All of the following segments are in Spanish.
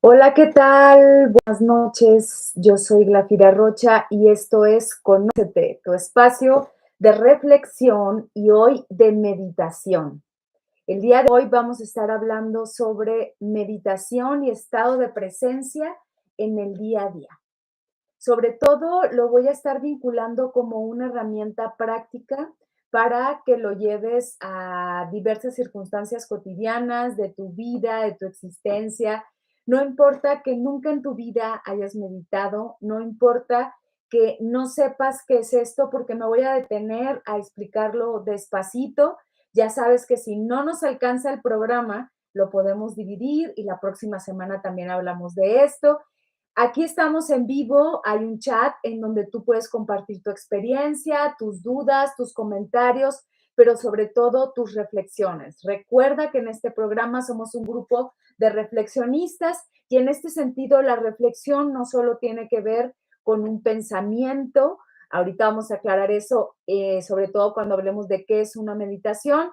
Hola, ¿qué tal? Buenas noches. Yo soy Glafira Rocha y esto es Conócete, tu espacio de reflexión y hoy de meditación. El día de hoy vamos a estar hablando sobre meditación y estado de presencia en el día a día. Sobre todo lo voy a estar vinculando como una herramienta práctica para que lo lleves a diversas circunstancias cotidianas de tu vida, de tu existencia. No importa que nunca en tu vida hayas meditado, no importa que no sepas qué es esto, porque me voy a detener a explicarlo despacito. Ya sabes que si no nos alcanza el programa, lo podemos dividir y la próxima semana también hablamos de esto. Aquí estamos en vivo, hay un chat en donde tú puedes compartir tu experiencia, tus dudas, tus comentarios, pero sobre todo tus reflexiones. Recuerda que en este programa somos un grupo de reflexionistas y en este sentido la reflexión no solo tiene que ver con un pensamiento, ahorita vamos a aclarar eso, sobre todo cuando hablemos de qué es una meditación,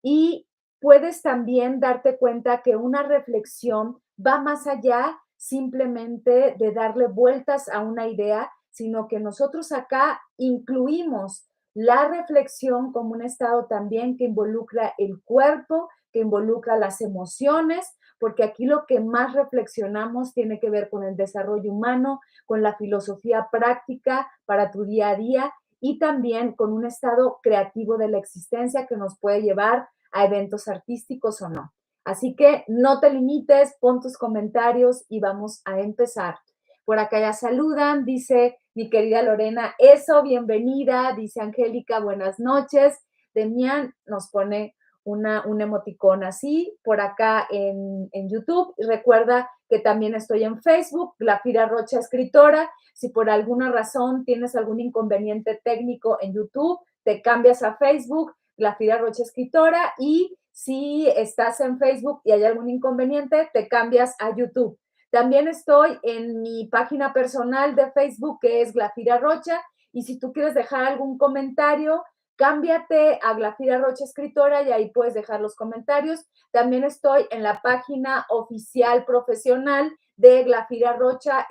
y puedes también darte cuenta que una reflexión va más allá simplemente de darle vueltas a una idea, sino que nosotros acá incluimos la reflexión como un estado también que involucra el cuerpo, que involucra las emociones, porque aquí lo que más reflexionamos tiene que ver con el desarrollo humano, con la filosofía práctica para tu día a día y también con un estado creativo de la existencia que nos puede llevar a eventos artísticos o no. Así que no te limites, pon tus comentarios y vamos a empezar. Por acá ya saludan, dice mi querida Lorena, eso, bienvenida, dice Angélica, buenas noches. Demian nos pone un emoticón así por acá en YouTube. Y recuerda que también estoy en Facebook, Glafira Rocha Escritora. Si por alguna razón tienes algún inconveniente técnico en YouTube, te cambias a Facebook, Glafira Rocha Escritora, y si estás en Facebook y hay algún inconveniente, te cambias a YouTube. También estoy en mi página personal de Facebook, que es Glafira Rocha, y si tú quieres dejar algún comentario, cámbiate a Glafira Rocha Escritora y ahí puedes dejar los comentarios. También estoy en la página oficial profesional de Glafira Rocha,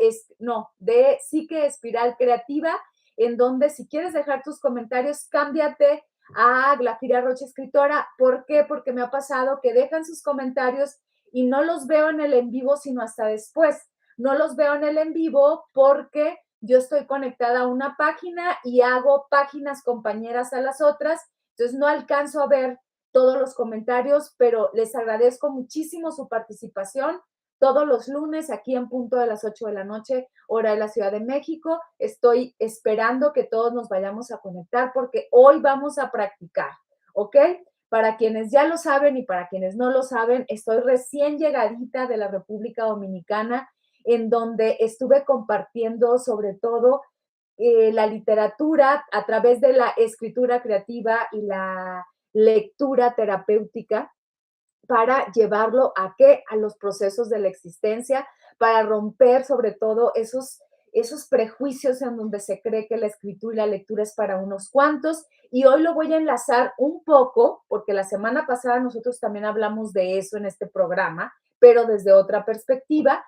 de Psique Espiral Creativa, en donde si quieres dejar tus comentarios, cámbiate a Glafira Rocha Escritora. ¿Por qué? Porque me ha pasado que dejan sus comentarios y no los veo en el en vivo, sino hasta después. No los veo en el en vivo porque yo estoy conectada a una página y hago páginas compañeras a las otras, entonces no alcanzo a ver todos los comentarios, pero les agradezco muchísimo su participación. Todos los lunes, aquí en punto de las 8 de la noche, hora de la Ciudad de México, estoy esperando que todos nos vayamos a conectar porque hoy vamos a practicar, ¿ok? Para quienes ya lo saben y para quienes no lo saben, estoy recién llegadita de la República Dominicana, en donde estuve compartiendo sobre todo la literatura a través de la escritura creativa y la lectura terapéutica para llevarlo a qué? A los procesos de la existencia, para romper sobre todo esos prejuicios en donde se cree que la escritura y la lectura es para unos cuantos. Y hoy lo voy a enlazar un poco, porque la semana pasada nosotros también hablamos de eso en este programa, pero desde otra perspectiva.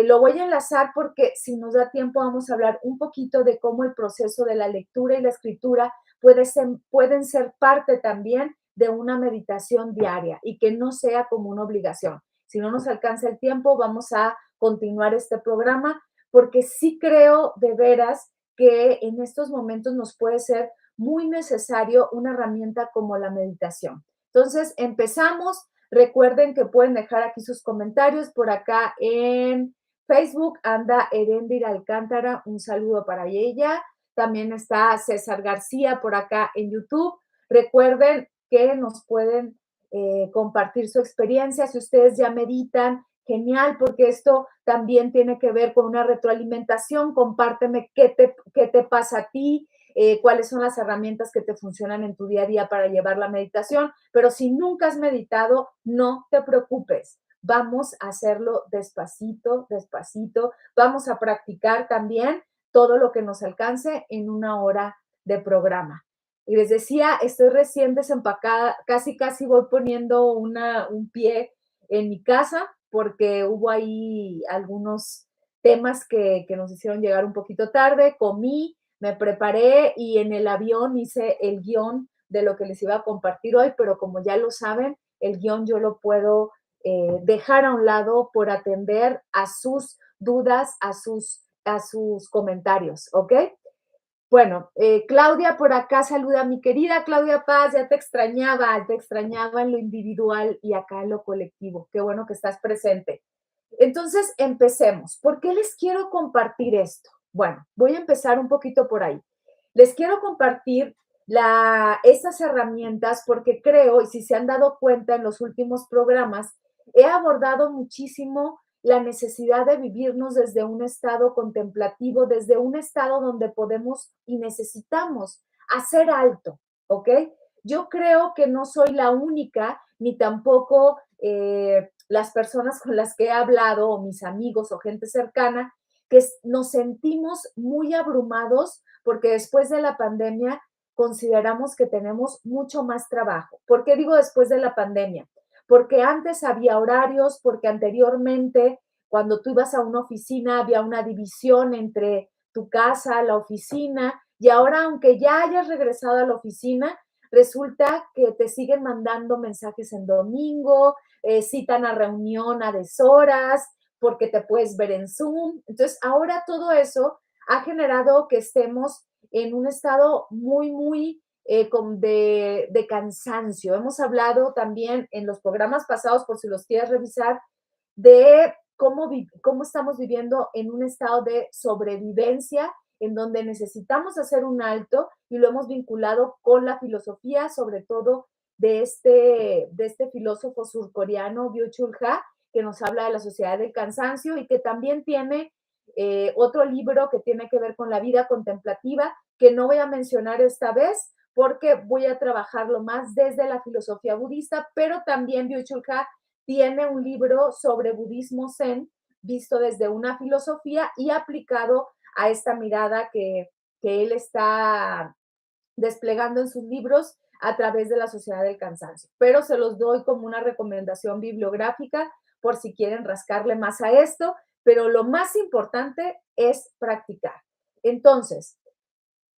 Lo voy a enlazar porque si nos da tiempo vamos a hablar un poquito de cómo el proceso de la lectura y la escritura pueden ser parte también de una meditación diaria y que no sea como una obligación. Si no nos alcanza el tiempo, vamos a continuar este programa porque sí creo de veras que en estos momentos nos puede ser muy necesario una herramienta como la meditación. Entonces, empezamos. Recuerden que pueden dejar aquí sus comentarios por acá en Facebook. Anda Erendira Alcántara, un saludo para ella. También está César García por acá en YouTube. Recuerden que nos pueden compartir su experiencia. Si ustedes ya meditan, genial, porque esto también tiene que ver con una retroalimentación. Compárteme qué te pasa a ti, cuáles son las herramientas que te funcionan en tu día a día para llevar la meditación. Pero si nunca has meditado, no te preocupes. Vamos a hacerlo despacito, despacito. Vamos a practicar también todo lo que nos alcance en una hora de programa. Y les decía, estoy recién desempacada, casi voy poniendo un pie en mi casa porque hubo ahí algunos temas que nos hicieron llegar un poquito tarde. Comí, me preparé y en el avión hice el guión de lo que les iba a compartir hoy, pero como ya lo saben, el guión yo lo puedo dejar a un lado por atender a sus dudas, a sus comentarios, ¿ok? Bueno, Claudia por acá saluda a mi querida Claudia Paz, ya te extrañaba en lo individual y acá en lo colectivo. Qué bueno que estás presente. Entonces, empecemos. ¿Por qué les quiero compartir esto? Bueno, voy a empezar un poquito por ahí. Les quiero compartir estas herramientas porque creo, y si se han dado cuenta en los últimos programas, he abordado muchísimo la necesidad de vivirnos desde un estado contemplativo, desde un estado donde podemos y necesitamos hacer alto, ¿ok? Yo creo que no soy la única, ni tampoco las personas con las que he hablado, o mis amigos o gente cercana, que nos sentimos muy abrumados porque después de la pandemia consideramos que tenemos mucho más trabajo. ¿Por qué digo después de la pandemia? Porque antes había horarios, porque anteriormente cuando tú ibas a una oficina había una división entre tu casa, la oficina, y ahora aunque ya hayas regresado a la oficina, resulta que te siguen mandando mensajes en domingo, citan a reunión a deshoras, porque te puedes ver en Zoom. Entonces, ahora todo eso ha generado que estemos en un estado muy de cansancio. Hemos hablado también en los programas pasados, por si los quieres revisar, de cómo estamos viviendo en un estado de sobrevivencia en donde necesitamos hacer un alto y lo hemos vinculado con la filosofía, sobre todo de este filósofo surcoreano, Byung-Chul Ha, que nos habla de la sociedad del cansancio y que también tiene otro libro que tiene que ver con la vida contemplativa, que no voy a mencionar esta vez porque voy a trabajarlo más desde la filosofía budista, pero también Byung-Chul Ha tiene un libro sobre budismo zen visto desde una filosofía y aplicado a esta mirada que él está desplegando en sus libros a través de la sociedad del cansancio. Pero se los doy como una recomendación bibliográfica por si quieren rascarle más a esto, pero lo más importante es practicar. Entonces,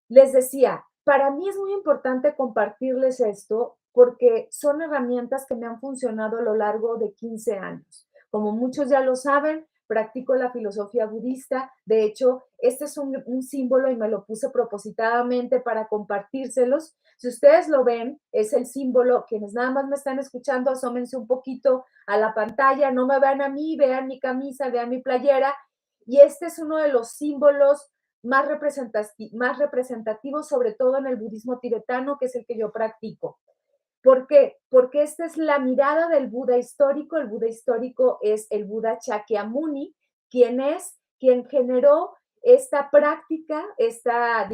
les decía, para mí es muy importante compartirles esto porque son herramientas que me han funcionado a lo largo de 15 años. Como muchos ya lo saben, practico la filosofía budista. De hecho, este es un símbolo y me lo puse propositadamente para compartírselos. Si ustedes lo ven, es el símbolo. Quienes nada más me están escuchando, asómense un poquito a la pantalla. No me vean a mí, vean mi camisa, vean mi playera. Y este es uno de los símbolos más representativos, sobre todo en el budismo tibetano, que es el que yo practico. ¿Por qué? Porque esta es la mirada del Buda histórico. El Buda histórico es el Buda Shakyamuni, quien generó esta práctica, esta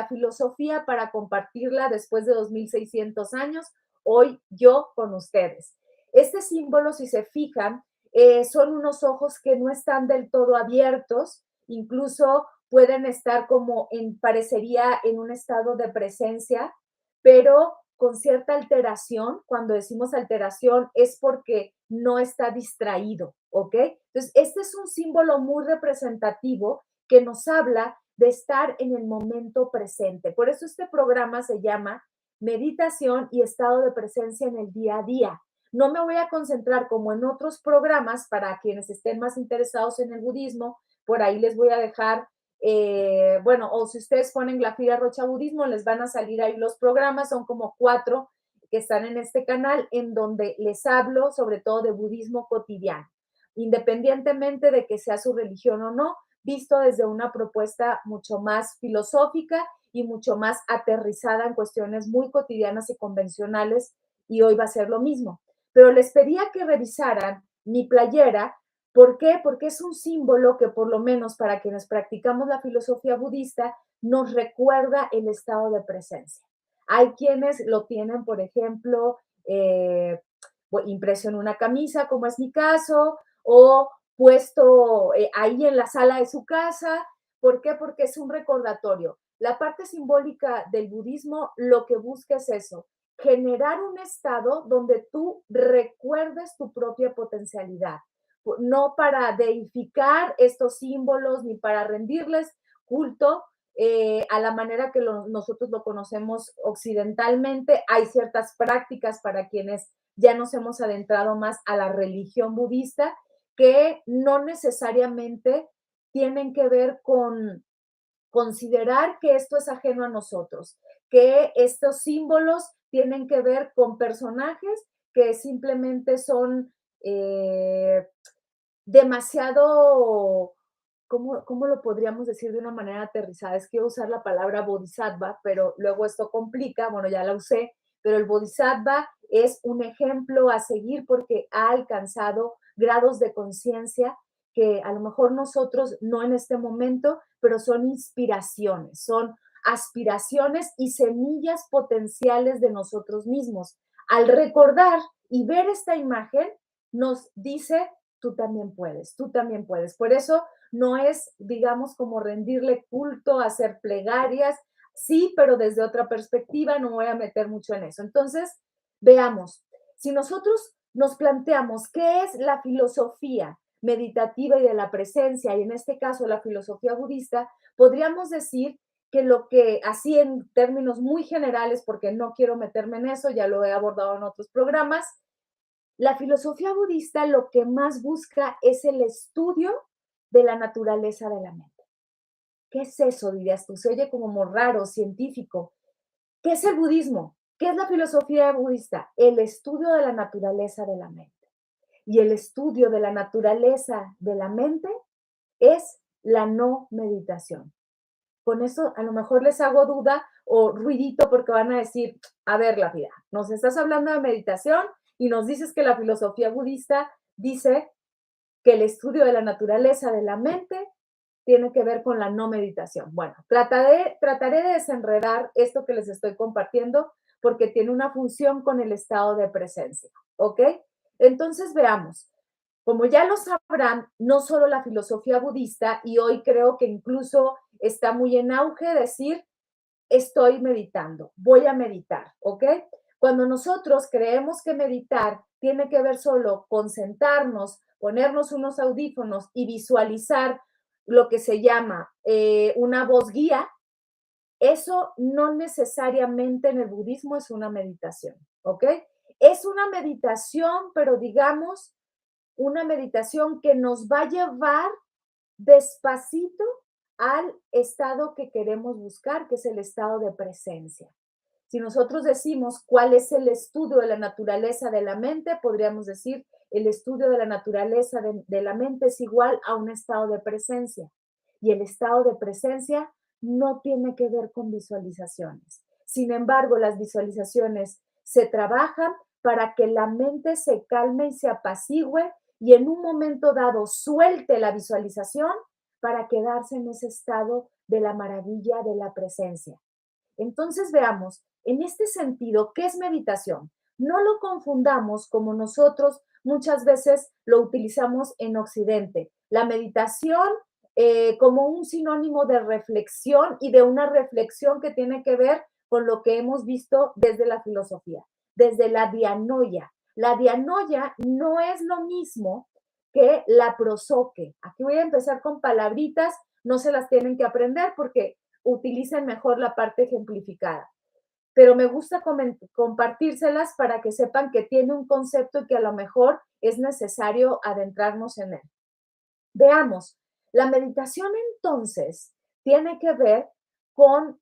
filosofía para compartirla después de 2600 años, hoy yo con ustedes. Este símbolo, si se fijan, son unos ojos que no están del todo abiertos, incluso pueden estar parecería en un estado de presencia, pero con cierta alteración. Cuando decimos alteración es porque no está distraído, ¿ok? Entonces, este es un símbolo muy representativo que nos habla de estar en el momento presente. Por eso este programa se llama Meditación y Estado de Presencia en el Día a Día. No me voy a concentrar como en otros programas para quienes estén más interesados en el budismo. Por ahí les voy a dejar bueno, o si ustedes ponen Glafira Rocha Budismo, les van a salir ahí los programas, son como 4 que están en este canal, en donde les hablo sobre todo de budismo cotidiano, independientemente de que sea su religión o no, visto desde una propuesta mucho más filosófica y mucho más aterrizada en cuestiones muy cotidianas y convencionales, y hoy va a ser lo mismo. Pero les pedía que revisaran mi playera. ¿Por qué? Porque es un símbolo que por lo menos para quienes practicamos la filosofía budista nos recuerda el estado de presencia. Hay quienes lo tienen, por ejemplo, impreso en una camisa, como es mi caso, o puesto ahí en la sala de su casa. ¿Por qué? Porque es un recordatorio. La parte simbólica del budismo lo que busca es eso, generar un estado donde tú recuerdes tu propia potencialidad, no para deificar estos símbolos ni para rendirles culto a la manera que nosotros lo conocemos occidentalmente. Hay ciertas prácticas para quienes ya nos hemos adentrado más a la religión budista que no necesariamente tienen que ver con considerar que esto es ajeno a nosotros, que estos símbolos tienen que ver con personajes que simplemente son demasiado, ¿cómo lo podríamos decir de una manera aterrizada? Es que quiero usar la palabra bodhisattva, pero luego esto complica, bueno, ya la usé, pero el bodhisattva es un ejemplo a seguir porque ha alcanzado grados de conciencia que a lo mejor nosotros no en este momento, pero son inspiraciones, son aspiraciones y semillas potenciales de nosotros mismos. Al recordar y ver esta imagen, nos dice, tú también puedes, tú también puedes. Por eso no es, digamos, como rendirle culto, hacer plegarias, sí, pero desde otra perspectiva, no voy a meter mucho en eso. Entonces, veamos, si nosotros nos planteamos qué es la filosofía meditativa y de la presencia, y en este caso la filosofía budista, podríamos decir que lo que, así en términos muy generales, porque no quiero meterme en eso, ya lo he abordado en otros programas, la filosofía budista lo que más busca es el estudio de la naturaleza de la mente. ¿Qué es eso, dirías tú? Se oye como muy raro, científico. ¿Qué es el budismo? ¿Qué es la filosofía budista? El estudio de la naturaleza de la mente. Y el estudio de la naturaleza de la mente es la no meditación. Con eso a lo mejor les hago duda o ruidito porque van a decir, a ver, la vida, nos estás hablando de meditación y nos dices que la filosofía budista dice que el estudio de la naturaleza de la mente tiene que ver con la no meditación. Bueno, trataré de desenredar esto que les estoy compartiendo porque tiene una función con el estado de presencia, ¿ok? Entonces veamos. Como ya lo sabrán, no solo la filosofía budista, y hoy creo que incluso está muy en auge decir, estoy meditando, voy a meditar, ¿ok? Cuando nosotros creemos que meditar tiene que ver solo con sentarnos, ponernos unos audífonos y visualizar lo que se llama una voz guía, eso no necesariamente en el budismo es una meditación, ¿ok? Es una meditación, pero digamos, una meditación que nos va a llevar despacito al estado que queremos buscar, que es el estado de presencia. Si nosotros decimos cuál es el estudio de la naturaleza de la mente, podríamos decir el estudio de la naturaleza de la mente es igual a un estado de presencia. Y el estado de presencia no tiene que ver con visualizaciones. Sin embargo, las visualizaciones se trabajan para que la mente se calme y se apacigüe y en un momento dado suelte la visualización para quedarse en ese estado de la maravilla de la presencia. Entonces veamos, en este sentido, ¿qué es meditación? No lo confundamos como nosotros muchas veces lo utilizamos en Occidente. La meditación como un sinónimo de reflexión y de una reflexión que tiene que ver con lo que hemos visto desde la filosofía, desde la dianoia. La dianoia no es lo mismo que la prosoque. Aquí voy a empezar con palabritas, no se las tienen que aprender porque utilicen mejor la parte ejemplificada. Pero me gusta compartírselas para que sepan que tiene un concepto y que a lo mejor es necesario adentrarnos en él. Veamos, la meditación entonces tiene que ver con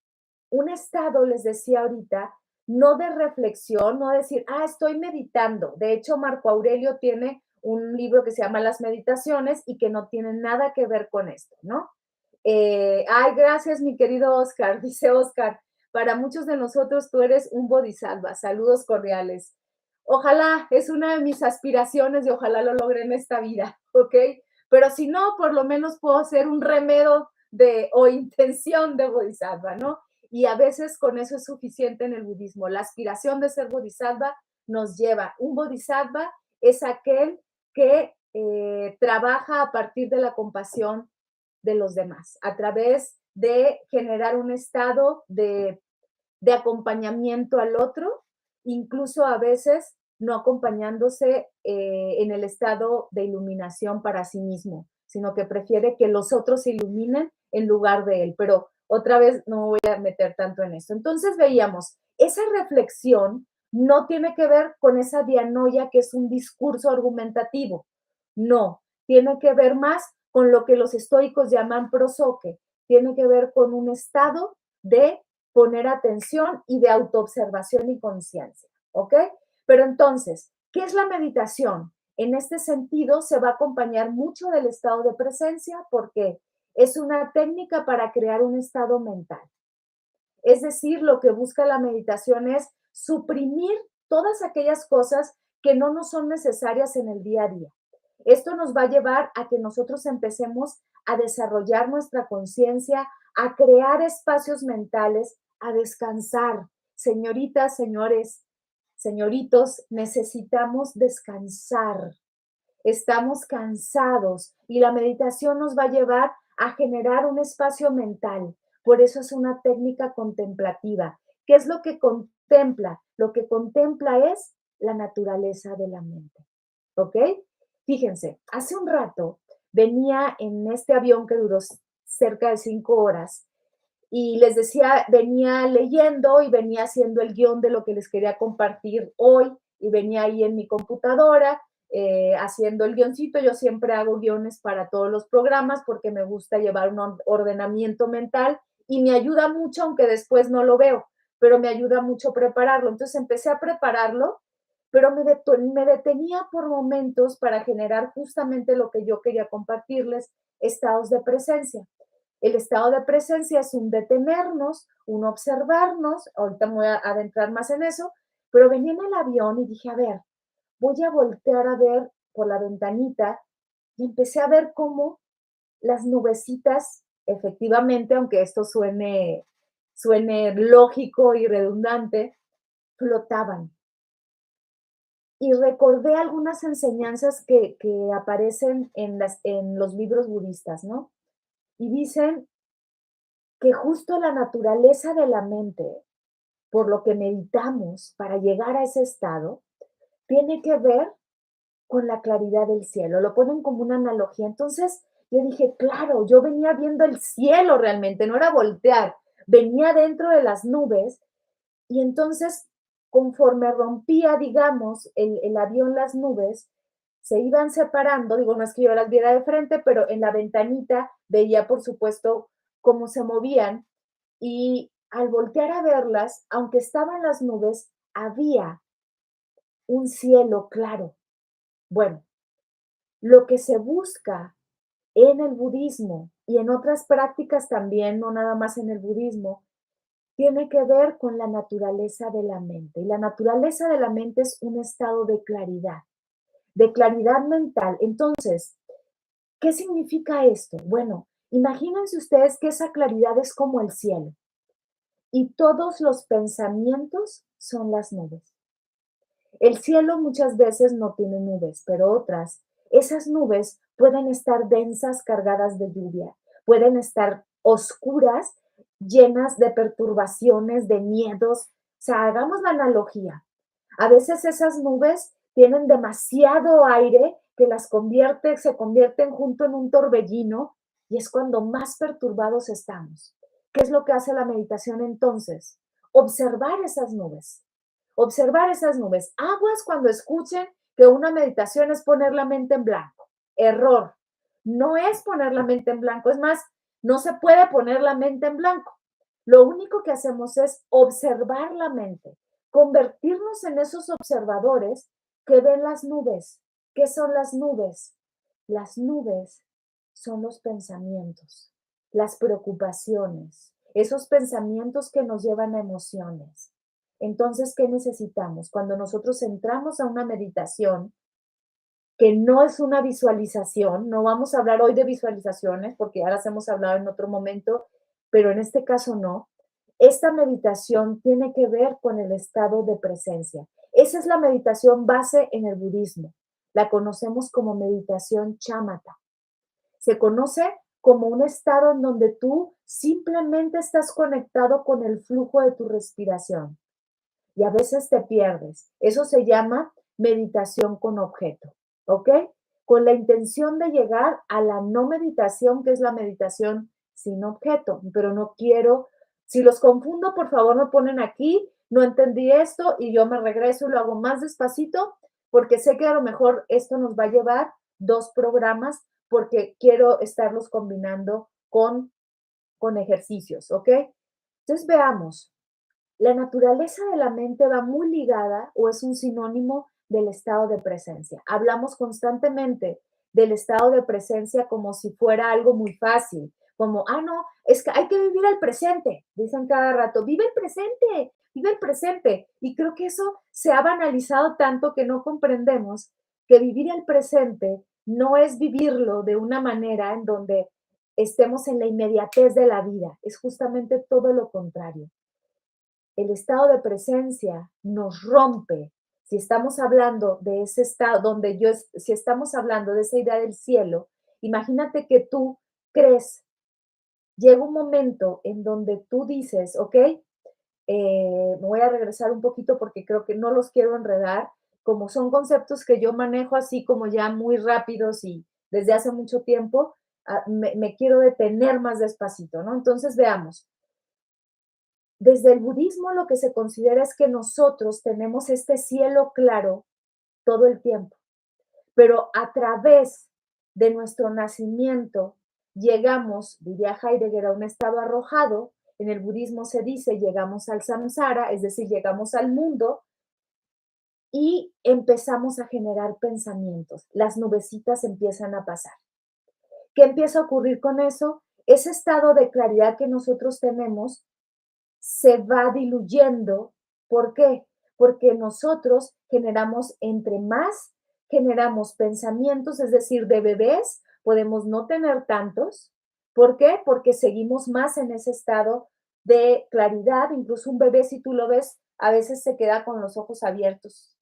un estado, les decía ahorita, no de reflexión, no decir, estoy meditando. De hecho, Marco Aurelio tiene un libro que se llama Las Meditaciones y que no tiene nada que ver con esto, ¿no? Gracias, mi querido Oscar, dice Oscar. Para muchos de nosotros tú eres un bodhisattva. Saludos cordiales. Ojalá, es una de mis aspiraciones y ojalá lo logre en esta vida, ¿ok? Pero si no, por lo menos puedo hacer un remedio o intención de bodhisattva, ¿no? Y a veces con eso es suficiente en el budismo. La aspiración de ser bodhisattva nos lleva. Un bodhisattva es aquel que trabaja a partir de la compasión de los demás, a través de generar un estado de acompañamiento al otro, incluso a veces no acompañándose en el estado de iluminación para sí mismo, sino que prefiere que los otros se iluminen en lugar de él. Pero otra vez no voy a meter tanto en esto. Entonces veíamos, esa reflexión no tiene que ver con esa dianoia que es un discurso argumentativo. No, tiene que ver más con lo que los estoicos llaman prosoque. Tiene que ver con un estado de poner atención y de autoobservación y conciencia. ¿Ok? Pero entonces, ¿qué es la meditación? En este sentido, se va a acompañar mucho del estado de presencia porque es una técnica para crear un estado mental. Es decir, lo que busca la meditación es suprimir todas aquellas cosas que no nos son necesarias en el día a día. Esto nos va a llevar a que nosotros empecemos a desarrollar nuestra conciencia, a crear espacios mentales, a descansar. Señoritas, señores, señoritos, necesitamos descansar. Estamos cansados y la meditación nos va a llevar a generar un espacio mental. Por eso es una técnica contemplativa. ¿Qué es lo que contempla? Lo que contempla es la naturaleza de la mente. ¿Ok? Fíjense, hace un rato venía en este avión que duró cerca de 5 horas y les decía, venía leyendo y venía haciendo el guión de lo que les quería compartir hoy y venía ahí en mi computadora haciendo el guioncito. Yo siempre hago guiones para todos los programas porque me gusta llevar un ordenamiento mental y me ayuda mucho, aunque después no lo veo, pero me ayuda mucho prepararlo. Entonces empecé a prepararlo, pero me detenía por momentos para generar justamente lo que yo quería compartirles, estados de presencia. El estado de presencia es un detenernos, un observarnos, ahorita me voy a adentrar más en eso, pero venía en el avión y dije, a ver, voy a voltear a ver por la ventanita y empecé a ver cómo las nubecitas, efectivamente, aunque esto suene lógico y redundante, flotaban. Y recordé algunas enseñanzas que aparecen en los libros budistas, ¿no? Y dicen que justo la naturaleza de la mente, por lo que meditamos para llegar a ese estado, tiene que ver con la claridad del cielo. Lo ponen como una analogía. Entonces yo dije, claro, yo venía viendo el cielo realmente, no era voltear, venía dentro de las nubes y entonces conforme rompía, digamos, el avión las nubes, se iban separando, digo, no es que yo las viera de frente, pero en la ventanita veía, por supuesto, cómo se movían y al voltear a verlas, aunque estaban las nubes, había un cielo claro. Bueno, lo que se busca en el budismo y en otras prácticas también, no nada más en el budismo, tiene que ver con la naturaleza de la mente. Y la naturaleza de la mente es un estado de claridad mental. Entonces, ¿qué significa esto? Bueno, imagínense ustedes que esa claridad es como el cielo y todos los pensamientos son las nubes. El cielo muchas veces no tiene nubes, pero otras, esas nubes pueden estar densas, cargadas de lluvia, pueden estar oscuras, llenas de perturbaciones, de miedos. O sea, hagamos la analogía. A veces esas nubes tienen demasiado aire que se convierten junto en un torbellino y es cuando más perturbados estamos. ¿Qué es lo que hace la meditación entonces? Observar esas nubes. Observar esas nubes. Aguas cuando escuchen que una meditación es poner la mente en blanco. Error. No es poner la mente en blanco. Es más, no se puede poner la mente en blanco. Lo único que hacemos es observar la mente, convertirnos en esos observadores que ven las nubes. ¿Qué son las nubes? Las nubes son los pensamientos, las preocupaciones, esos pensamientos que nos llevan a emociones. Entonces, ¿qué necesitamos? Cuando nosotros entramos a una meditación, que no es una visualización, no vamos a hablar hoy de visualizaciones, porque ya las hemos hablado en otro momento, pero en este caso no. Esta meditación tiene que ver con el estado de presencia. Esa es la meditación base en el budismo. La conocemos como meditación chamata. Se conoce como un estado en donde tú simplemente estás conectado con el flujo de tu respiración y a veces te pierdes. Eso se llama meditación con objeto, ¿ok? Con la intención de llegar a la no meditación, que es la meditación sin objeto, pero no quiero, si los confundo, por favor me ponen aquí, no entendí esto y yo me regreso y lo hago más despacito, porque sé que a lo mejor esto nos va a llevar 2 programas, porque quiero estarlos combinando con ejercicios, ¿ok? Entonces veamos, la naturaleza de la mente va muy ligada o es un sinónimo del estado de presencia. Hablamos constantemente del estado de presencia como si fuera algo muy fácil, como, no, es que hay que vivir el presente, dicen cada rato, vive el presente. Y creo que eso se ha banalizado tanto que no comprendemos que vivir el presente no es vivirlo de una manera en donde estemos en la inmediatez de la vida, es justamente todo lo contrario. El estado de presencia nos rompe. Si estamos hablando de ese estado si estamos hablando de esa idea del cielo, imagínate que tú crees, llega un momento en donde tú dices, ok, me voy a regresar un poquito porque creo que no los quiero enredar, como son conceptos que yo manejo así como ya muy rápidos y desde hace mucho tiempo, me quiero detener más despacito, ¿no? Entonces veamos, desde el budismo lo que se considera es que nosotros tenemos este cielo claro todo el tiempo, pero a través de nuestro nacimiento llegamos, diría Heidegger, a un estado arrojado. En el budismo se dice llegamos al samsara, es decir, llegamos al mundo y empezamos a generar pensamientos. Las nubecitas empiezan a pasar. ¿Qué empieza a ocurrir con eso? Ese estado de claridad que nosotros tenemos se va diluyendo. ¿Por qué? Porque nosotros entre más generamos pensamientos, es decir, de bebés, podemos no tener tantos. ¿Por qué? Porque seguimos más en ese estado de claridad. Incluso un bebé, si tú lo ves, a veces se queda con los ojos abiertos.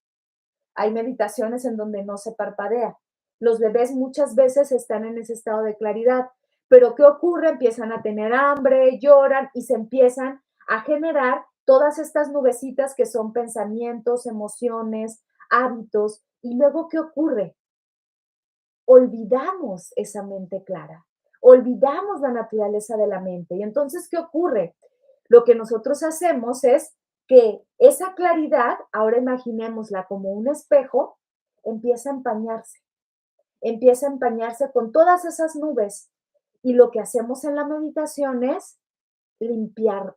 Hay meditaciones en donde no se parpadea. Los bebés muchas veces están en ese estado de claridad. Pero ¿qué ocurre? Empiezan a tener hambre, lloran y se empiezan a generar todas estas nubecitas que son pensamientos, emociones, hábitos. Y luego, ¿qué ocurre? Olvidamos esa mente clara, olvidamos la naturaleza de la mente. Y entonces, ¿qué ocurre? Lo que nosotros hacemos es que esa claridad, ahora imaginémosla como un espejo, empieza a empañarse con todas esas nubes. Y lo que hacemos en la meditación es limpiar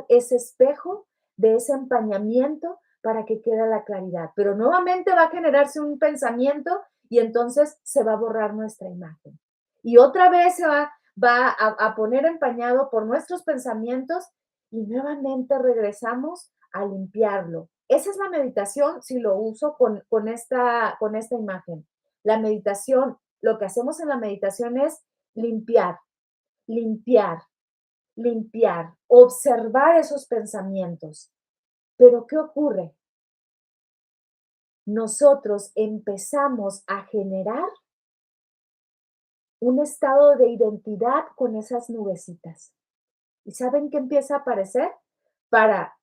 ese espejo de ese empañamiento para que quede la claridad. Pero nuevamente va a generarse un pensamiento y entonces se va a borrar nuestra imagen. Y otra vez va a poner empañado por nuestros pensamientos y nuevamente regresamos a limpiarlo. Esa es la meditación si lo uso con esta imagen. La meditación, lo que hacemos en la meditación es limpiar, limpiar, limpiar, observar esos pensamientos. Pero ¿qué ocurre? Nosotros empezamos a generar un estado de identidad con esas nubecitas. ¿Y saben qué empieza a aparecer? Para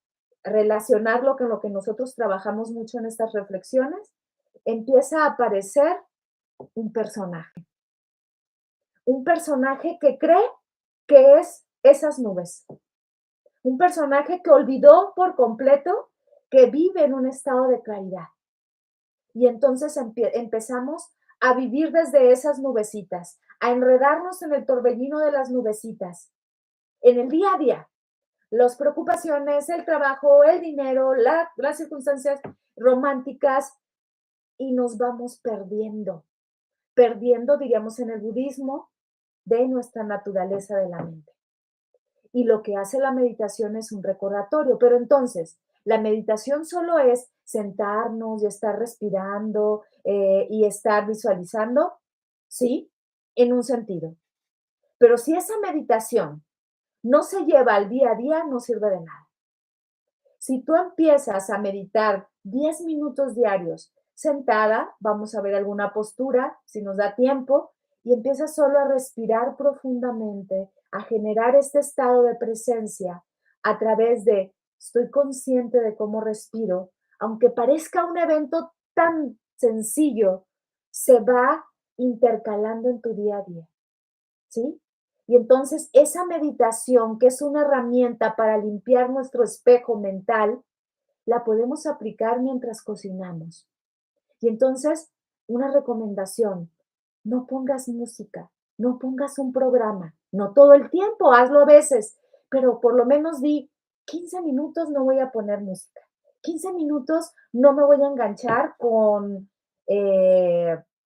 relacionarlo con lo que nosotros trabajamos mucho en estas reflexiones, empieza a aparecer un personaje. Un personaje que cree que es esas nubes. Un personaje que olvidó por completo que vive en un estado de claridad. Y entonces empezamos a vivir desde esas nubecitas, a enredarnos en el torbellino de las nubecitas, en el día a día. Las preocupaciones, el trabajo, el dinero, las circunstancias románticas, y nos vamos perdiendo, diríamos en el budismo, de nuestra naturaleza de la mente. Y lo que hace la meditación es un recordatorio. Pero entonces, la meditación solo es sentarnos y estar respirando y estar visualizando, sí, en un sentido. Pero si esa meditación no se lleva al día a día, no sirve de nada. Si tú empiezas a meditar 10 minutos diarios sentada, vamos a ver alguna postura, si nos da tiempo, y empiezas solo a respirar profundamente, a generar este estado de presencia a través de estoy consciente de cómo respiro, aunque parezca un evento tan sencillo, se va intercalando en tu día a día, ¿sí? Y entonces esa meditación, que es una herramienta para limpiar nuestro espejo mental, la podemos aplicar mientras cocinamos. Y entonces, una recomendación, no pongas música, no pongas un programa, no todo el tiempo, hazlo a veces, pero por lo menos di 15 minutos no voy a poner música, 15 minutos no me voy a enganchar con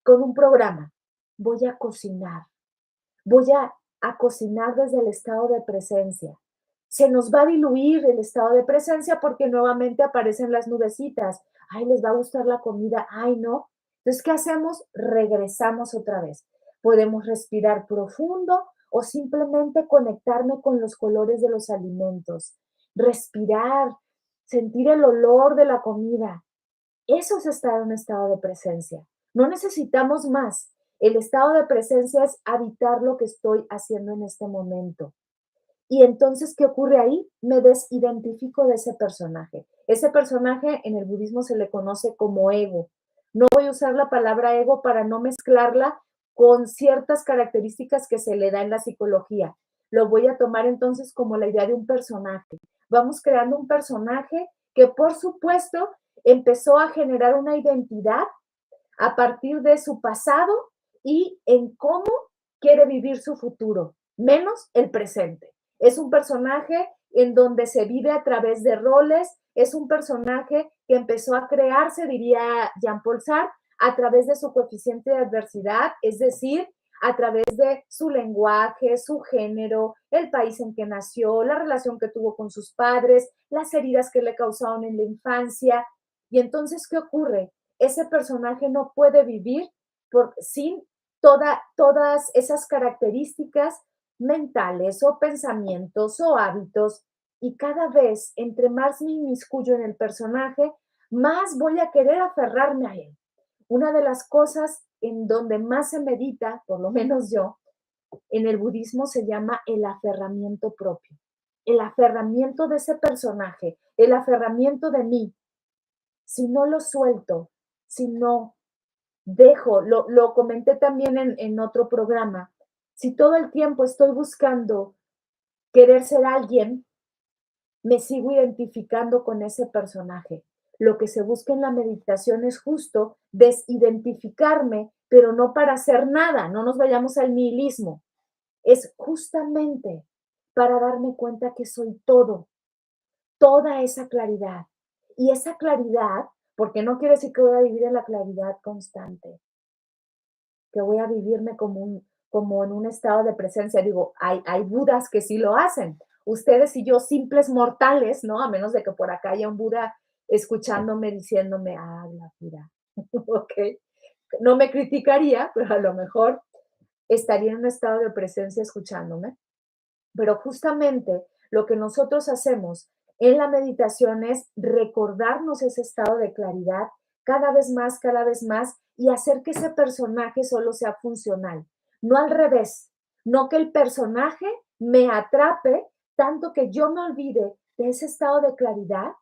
un programa, voy a cocinar, voy a cocinar desde el estado de presencia. Se nos va a diluir el estado de presencia porque nuevamente aparecen las nubecitas. Ay, les va a gustar la comida. Ay, no. Entonces, ¿qué hacemos? Regresamos otra vez. Podemos respirar profundo o simplemente conectarme con los colores de los alimentos. Respirar, sentir el olor de la comida. Eso es estar en un estado de presencia. No necesitamos más. El estado de presencia es habitar lo que estoy haciendo en este momento. Y entonces, ¿qué ocurre ahí? Me desidentifico de ese personaje. Ese personaje en el budismo se le conoce como ego. No voy a usar la palabra ego para no mezclarla con ciertas características que se le da en la psicología. Lo voy a tomar entonces como la idea de un personaje. Vamos creando un personaje que, por supuesto, empezó a generar una identidad a partir de su pasado y en cómo quiere vivir su futuro, menos el presente. Es un personaje en donde se vive a través de roles, es un personaje que empezó a crearse, diría Jean-Paul Sartre, a través de su coeficiente de adversidad, es decir, a través de su lenguaje, su género, el país en que nació, la relación que tuvo con sus padres, las heridas que le causaron en la infancia. Y entonces, ¿qué ocurre? Ese personaje no puede vivir sin todas esas características mentales o pensamientos o hábitos. Y cada vez, entre más me inmiscuyo en el personaje, más voy a querer aferrarme a él. Una de las cosas en donde más se medita, por lo menos yo, en el budismo se llama el aferramiento propio. El aferramiento de ese personaje, el aferramiento de mí. Si no lo suelto, si no dejo, lo comenté también en otro programa, si todo el tiempo estoy buscando querer ser alguien, me sigo identificando con ese personaje. Lo que se busca en la meditación es justo desidentificarme, pero no para hacer nada, no nos vayamos al nihilismo. Es justamente para darme cuenta que soy todo, toda esa claridad. Y esa claridad, porque no quiere decir que voy a vivir en la claridad constante, que voy a vivirme como en un estado de presencia. Digo, hay budas que sí lo hacen. Ustedes y yo, simples mortales, ¿no? A menos de que por acá haya un Buda escuchándome, diciéndome, ah, la pura, ok. No me criticaría, pero a lo mejor estaría en un estado de presencia escuchándome. Pero justamente lo que nosotros hacemos en la meditación es recordarnos ese estado de claridad cada vez más, y hacer que ese personaje solo sea funcional, no al revés, no que el personaje me atrape tanto que yo me olvide de ese estado de claridad,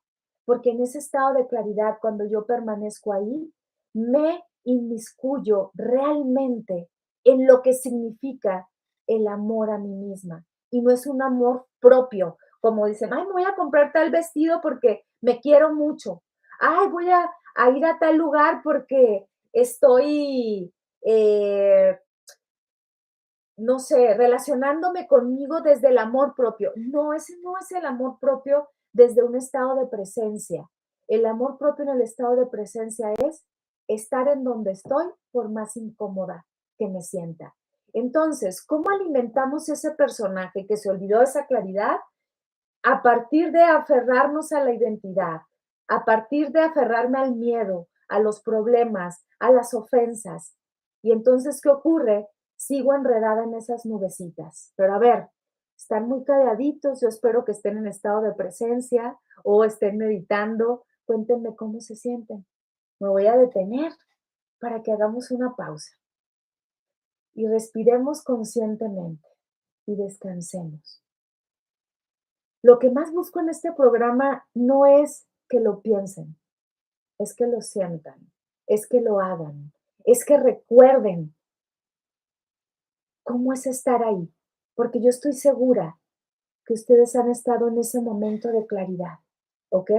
porque en ese estado de claridad, cuando yo permanezco ahí, me inmiscuyo realmente en lo que significa el amor a mí misma. Y no es un amor propio, como dicen, ay, me voy a comprar tal vestido porque me quiero mucho. Ay, voy a ir a tal lugar porque estoy, no sé, relacionándome conmigo desde el amor propio. No, ese no es el amor propio desde un estado de presencia. El amor propio en el estado de presencia es estar en donde estoy por más incómoda que me sienta. Entonces, ¿cómo alimentamos ese personaje que se olvidó de esa claridad? A partir de aferrarnos a la identidad, a partir de aferrarme al miedo, a los problemas, a las ofensas. Y entonces, ¿qué ocurre? Sigo enredada en esas nubecitas. Pero a ver, están muy calladitos, yo espero que estén en estado de presencia o estén meditando. Cuéntenme cómo se sienten. Me voy a detener para que hagamos una pausa y respiremos conscientemente y descansemos. Lo que más busco en este programa no es que lo piensen, es que lo sientan, es que lo hagan, es que recuerden cómo es estar ahí, porque yo estoy segura que ustedes han estado en ese momento de claridad, ¿ok?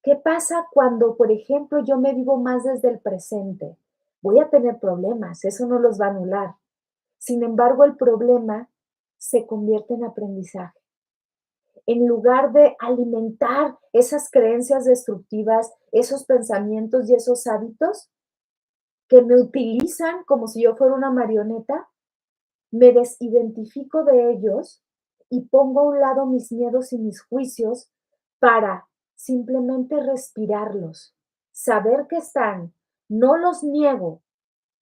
¿Qué pasa cuando, por ejemplo, yo me vivo más desde el presente? Voy a tener problemas, eso no los va a anular. Sin embargo, el problema se convierte en aprendizaje. En lugar de alimentar esas creencias destructivas, esos pensamientos y esos hábitos que me utilizan como si yo fuera una marioneta, me desidentifico de ellos y pongo a un lado mis miedos y mis juicios para simplemente respirarlos, saber que están, no los niego,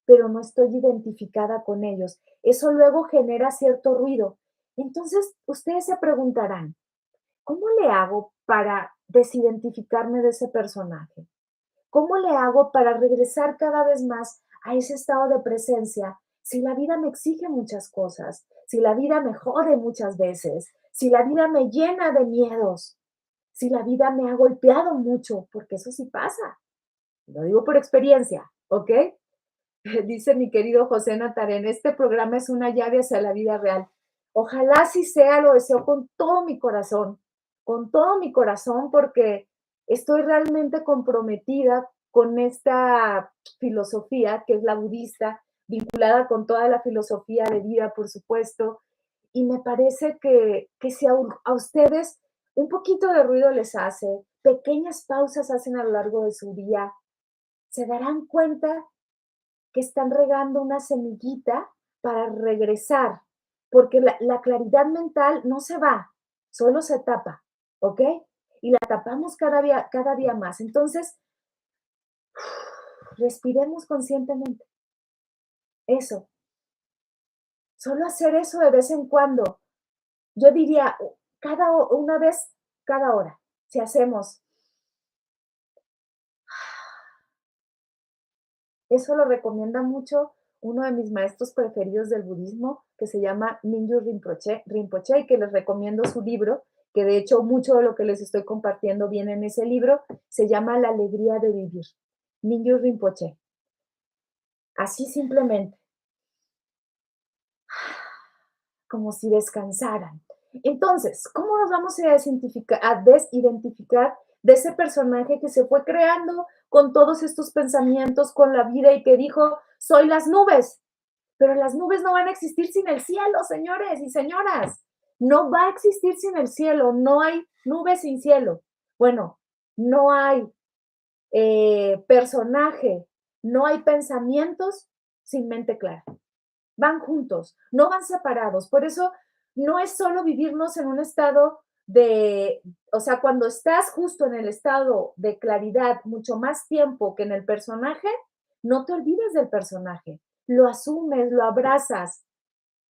pero no estoy identificada con ellos. Eso luego genera cierto ruido. Entonces, ustedes se preguntarán, ¿cómo le hago para desidentificarme de ese personaje? ¿Cómo le hago para regresar cada vez más a ese estado de presencia si la vida me exige muchas cosas, si la vida me jode muchas veces, si la vida me llena de miedos, si la vida me ha golpeado mucho? Porque eso sí pasa. Lo digo por experiencia, ¿ok? Dice mi querido José Natarén, este programa es una llave hacia la vida real. Ojalá así sea, lo deseo con todo mi corazón, porque estoy realmente comprometida con esta filosofía que es la budista, vinculada con toda la filosofía de vida, por supuesto, y me parece que si a ustedes un poquito de ruido les hace, pequeñas pausas hacen a lo largo de su día, se darán cuenta que están regando una semillita para regresar, porque la claridad mental no se va, solo se tapa, ¿ok? Y la tapamos cada día más. Entonces, respiremos conscientemente. Eso, solo hacer eso de vez en cuando. Yo diría, una vez cada hora, si hacemos. Eso lo recomienda mucho uno de mis maestros preferidos del budismo, que se llama Mingyur Rinpoche, y que les recomiendo su libro, que de hecho mucho de lo que les estoy compartiendo viene en ese libro, se llama La alegría de vivir. Mingyur Rinpoche. Así simplemente, como si descansaran. Entonces, ¿cómo nos vamos a desidentificar de ese personaje que se fue creando con todos estos pensamientos, con la vida y que dijo, soy las nubes? Pero las nubes no van a existir sin el cielo, señores y señoras. No va a existir sin el cielo. No hay nubes sin cielo. Bueno, no hay personaje, no hay pensamientos sin mente clara. Van juntos, no van separados. Por eso no es solo vivirnos en un estado de, o sea, cuando estás justo en el estado de claridad mucho más tiempo que en el personaje, no te olvides del personaje, lo asumes, lo abrazas,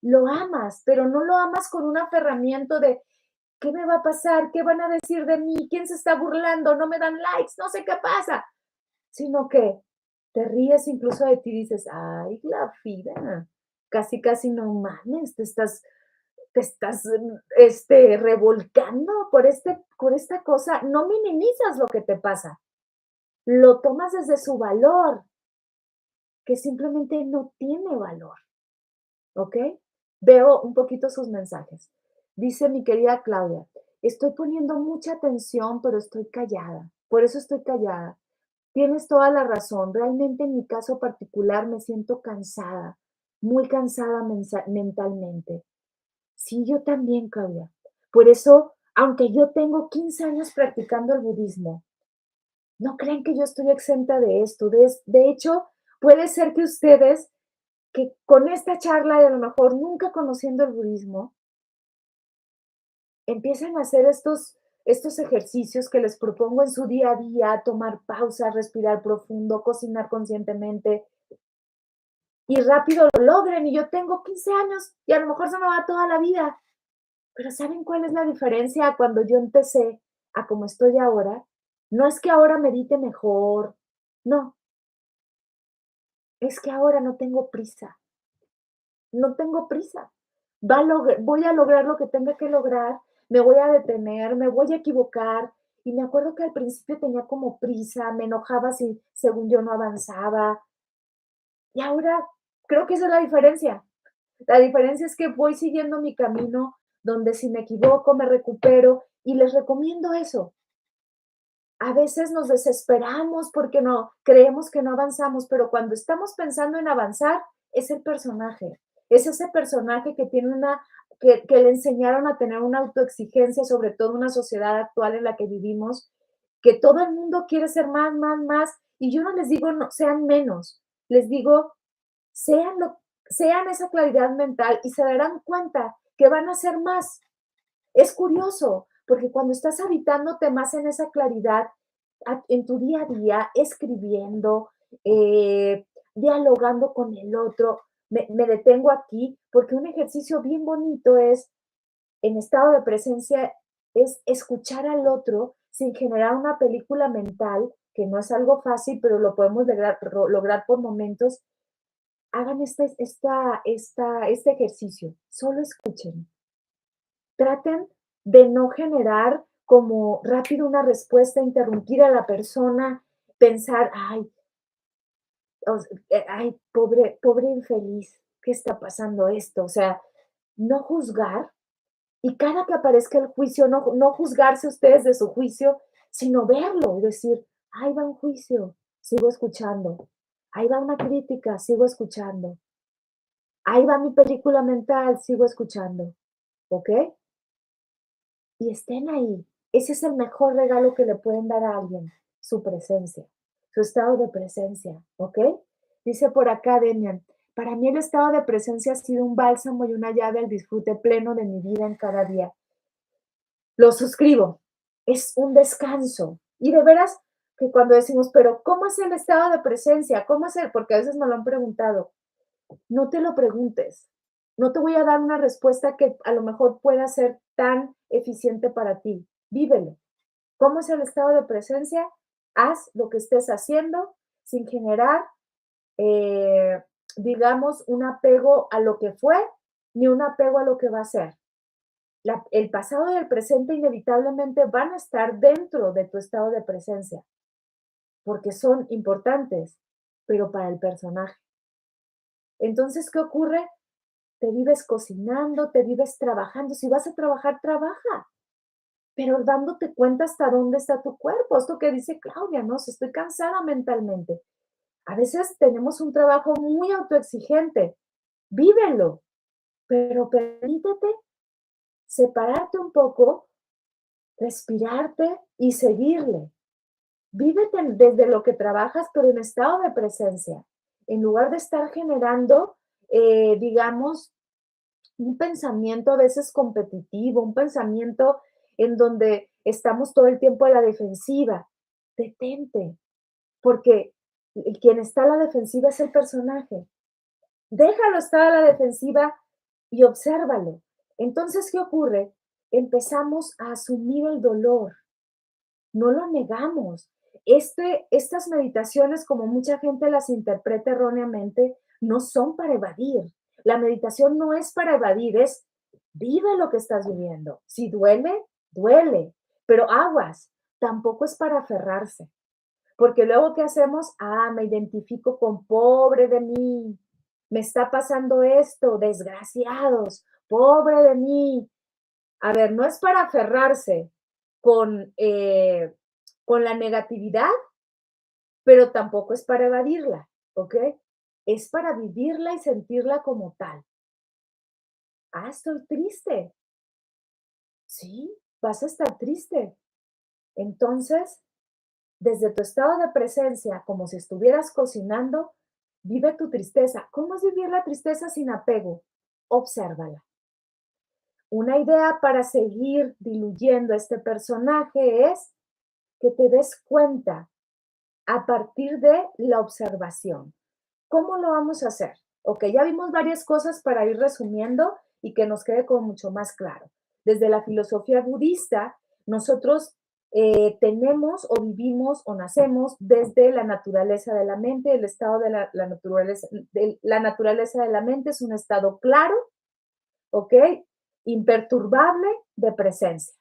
lo amas, pero no lo amas con un aferramiento de ¿qué me va a pasar? ¿Qué van a decir de mí? ¿Quién se está burlando? No me dan likes, no sé qué pasa, sino que te ríes incluso de ti y dices, ay, la vida, casi, casi no mames, te estás revolcando por esta cosa, no minimizas lo que te pasa, lo tomas desde su valor, que simplemente no tiene valor, ¿ok? Veo un poquito sus mensajes. Dice mi querida Claudia, estoy poniendo mucha atención, pero estoy callada, por eso estoy callada. Tienes toda la razón. Realmente en mi caso particular me siento cansada, muy cansada mentalmente. Sí, yo también, Claudia. Por eso, aunque yo tengo 15 años practicando el budismo, no creen que yo estoy exenta de esto. De hecho, puede ser que ustedes, que con esta charla y a lo mejor nunca conociendo el budismo, empiecen a hacer estos ejercicios que les propongo en su día a día, tomar pausas, respirar profundo, cocinar conscientemente, y rápido lo logren. Y yo tengo 15 años y a lo mejor se me va toda la vida. Pero ¿saben cuál es la diferencia cuando yo empecé a como estoy ahora? No es que ahora medite mejor, no, es que ahora no tengo prisa, no tengo prisa. Voy a lograr lo que tenga que lograr, me voy a detener, me voy a equivocar Y me acuerdo que al principio tenía como prisa, me enojaba si según yo no avanzaba. Y ahora creo que esa es la diferencia. La diferencia es que voy siguiendo mi camino, donde si me equivoco me recupero y les recomiendo eso. A veces nos desesperamos porque no creemos que no avanzamos, pero cuando estamos pensando en avanzar, es el personaje. Es ese personaje que tiene que le enseñaron a tener una autoexigencia, sobre todo en una sociedad actual en la que vivimos, que todo el mundo quiere ser más, más, más. Y yo no les digo no, sean menos, les digo sean, sean esa claridad mental y se darán cuenta que van a ser más. Es curioso, porque cuando estás habitándote más en esa claridad, en tu día a día, escribiendo, dialogando con el otro, me detengo aquí, porque un ejercicio bien bonito es, en estado de presencia, es escuchar al otro sin generar una película mental, que no es algo fácil, pero lo podemos lograr por momentos. Hagan este ejercicio, solo escuchen. Traten de no generar como rápido una respuesta, interrumpir a la persona, pensar, ay, ay, pobre, pobre infeliz, ¿qué está pasando esto? O sea, no juzgar y cada que aparezca el juicio, no juzgarse ustedes de su juicio, sino verlo y decir, ahí va un juicio, sigo escuchando. Ahí va una crítica, sigo escuchando. Ahí va mi película mental, sigo escuchando. ¿Ok? Y estén ahí. Ese es el mejor regalo que le pueden dar a alguien, su presencia, su estado de presencia, ¿ok? Dice por acá Demian, para mí el estado de presencia ha sido un bálsamo y una llave al disfrute pleno de mi vida en cada día. Lo suscribo, es un descanso. Y de veras que cuando decimos, pero ¿cómo es el estado de presencia? ¿Cómo es el? Porque a veces me lo han preguntado. No te lo preguntes. No te voy a dar una respuesta que a lo mejor pueda ser tan eficiente para ti. Vívelo. ¿Cómo es el estado de presencia? Haz lo que estés haciendo sin generar, eh, digamos, un apego a lo que fue ni un apego a lo que va a ser. El pasado y el presente inevitablemente van a estar dentro de tu estado de presencia porque son importantes, pero para el personaje. Entonces, ¿qué ocurre? Te vives cocinando, te vives trabajando. Si vas a trabajar, trabaja, pero dándote cuenta hasta dónde está tu cuerpo. Esto que dice Claudia, ¿no? Si estoy cansada mentalmente. A veces tenemos un trabajo muy autoexigente. Vívelo, pero permítete separarte un poco, respirarte y seguirle. Vívete desde lo que trabajas, pero en estado de presencia, en lugar de estar generando, digamos, un pensamiento a veces competitivo, un pensamiento en donde estamos todo el tiempo a la defensiva. Detente, porque quien está a la defensiva es el personaje. Déjalo estar a la defensiva y obsérvalo. Entonces, ¿qué ocurre? Empezamos a asumir el dolor, no lo negamos. Estas meditaciones, como mucha gente las interpreta erróneamente, no son para evadir. La meditación no es para evadir, es vive lo que estás viviendo. Si duele, duele, pero aguas, tampoco es para aferrarse. Porque luego, ¿qué hacemos? Ah, me identifico con pobre de mí, me está pasando esto, desgraciados, pobre de mí. A ver, no es para aferrarse con, con la negatividad, pero tampoco es para evadirla, ¿ok? Es para vivirla y sentirla como tal. Ah, estoy triste. Sí, vas a estar triste. Entonces, desde tu estado de presencia, como si estuvieras cocinando, vive tu tristeza. ¿Cómo es vivir la tristeza sin apego? Obsérvala. Una idea para seguir diluyendo a este personaje es que te des cuenta a partir de la observación. ¿Cómo lo vamos a hacer? Ok, ya vimos varias cosas para ir resumiendo y que nos quede como mucho más claro. Desde la filosofía budista, nosotros tenemos o vivimos o nacemos desde la naturaleza de la mente. El estado de la naturaleza de la mente es un estado claro, ¿ok? Imperturbable de presencia.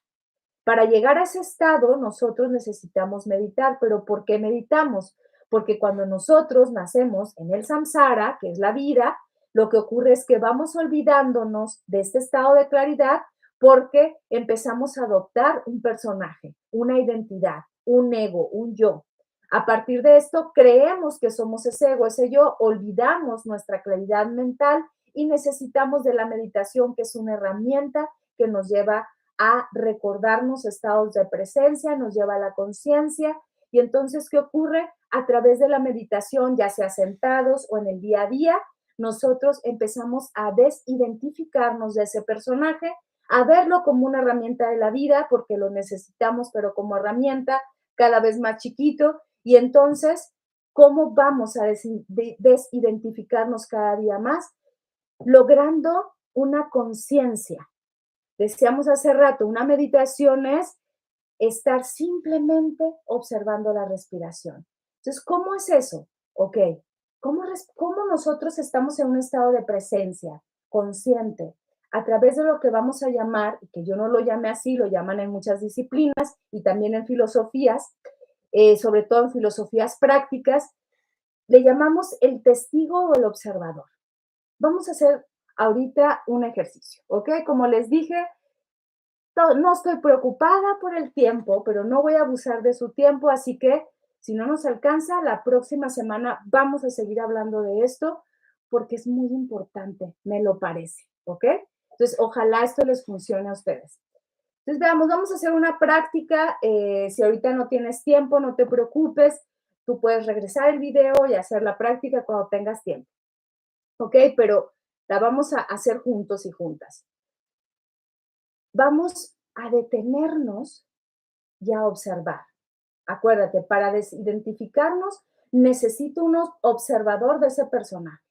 Para llegar a ese estado, nosotros necesitamos meditar, pero ¿por qué meditamos? Porque cuando nosotros nacemos en el samsara, que es la vida, lo que ocurre es que vamos olvidándonos de este estado de claridad porque empezamos a adoptar un personaje, una identidad, un ego, un yo. A partir de esto, creemos que somos ese ego, ese yo, olvidamos nuestra claridad mental y necesitamos de la meditación, que es una herramienta que nos lleva a recordarnos estados de presencia, nos lleva a la conciencia. Y entonces, ¿qué ocurre? A través de la meditación, ya sea sentados o en el día a día, nosotros empezamos a desidentificarnos de ese personaje, a verlo como una herramienta de la vida, porque lo necesitamos, pero como herramienta cada vez más chiquito. Y entonces, ¿cómo vamos a desidentificarnos cada día más? Logrando una conciencia. Decíamos hace rato, una meditación es estar simplemente observando la respiración. Entonces, ¿cómo es eso? Ok, ¿cómo nosotros estamos en un estado de presencia consciente? A través de lo que vamos a llamar, que yo no lo llame así, lo llaman en muchas disciplinas y también en filosofías, sobre todo en filosofías prácticas, le llamamos el testigo o el observador. Vamos a hacer ahorita un ejercicio, ¿ok? Como les dije, no estoy preocupada por el tiempo, pero no voy a abusar de su tiempo, así que si no nos alcanza, la próxima semana vamos a seguir hablando de esto porque es muy importante, me lo parece, ¿ok? Entonces, ojalá esto les funcione a ustedes. Entonces, veamos, vamos a hacer una práctica. Si ahorita no tienes tiempo, no te preocupes, tú puedes regresar el video y hacer la práctica cuando tengas tiempo, ¿ok? Pero la vamos a hacer juntos y juntas. Vamos a detenernos y a observar. Acuérdate, para desidentificarnos necesito un observador de ese personaje.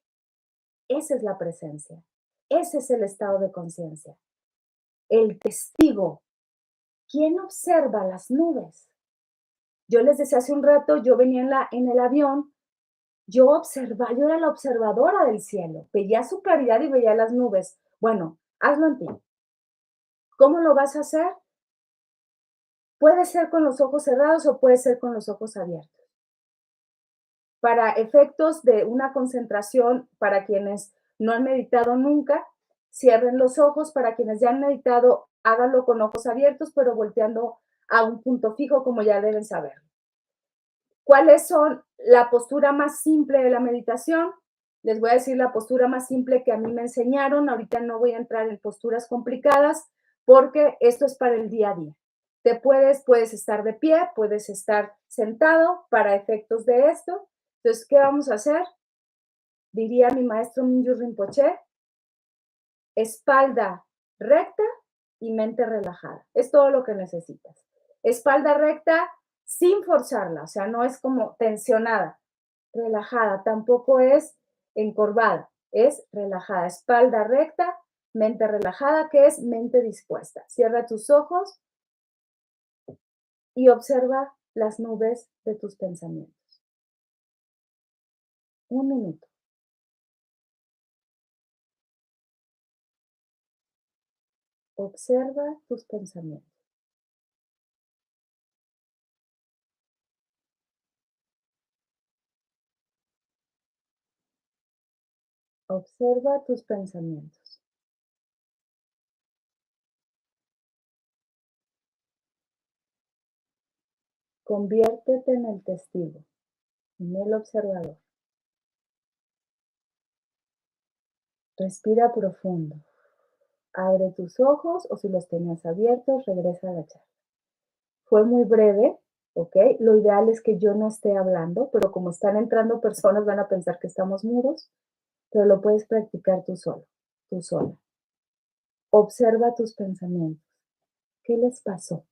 Esa es la presencia. Ese es el estado de conciencia. El testigo. ¿Quién observa las nubes? Yo les decía hace un rato, yo venía en el avión, yo era la observadora del cielo, veía su claridad y veía las nubes. Bueno, hazlo en ti. ¿Cómo lo vas a hacer? Puede ser con los ojos cerrados o puede ser con los ojos abiertos. Para efectos de una concentración, para quienes no han meditado nunca, cierren los ojos. Para quienes ya han meditado, háganlo con ojos abiertos, pero volteando a un punto fijo, como ya deben saber. ¿Cuáles son la postura más simple de la meditación? Les voy a decir la postura más simple que a mí me enseñaron. Ahorita no voy a entrar en posturas complicadas porque esto es para el día a día. Puedes estar de pie, puedes estar sentado para efectos de esto. Entonces, ¿qué vamos a hacer? Diría mi maestro Mingyur Rinpoche, espalda recta y mente relajada. Es todo lo que necesitas. Espalda recta sin forzarla, o sea, no es como tensionada, relajada, tampoco es encorvada, es relajada. Espalda recta, mente relajada, que es mente dispuesta. Cierra tus ojos y observa las nubes de tus pensamientos. Un minuto. Observa tus pensamientos. Observa tus pensamientos. Conviértete en el testigo, en el observador. Respira profundo. Abre tus ojos o si los tenías abiertos, regresa a la charla. Fue muy breve, ¿ok? Lo ideal es que yo no esté hablando, pero como están entrando personas van a pensar que estamos mudos, pero lo puedes practicar tú solo, tú sola. Observa tus pensamientos. ¿Qué les pasó?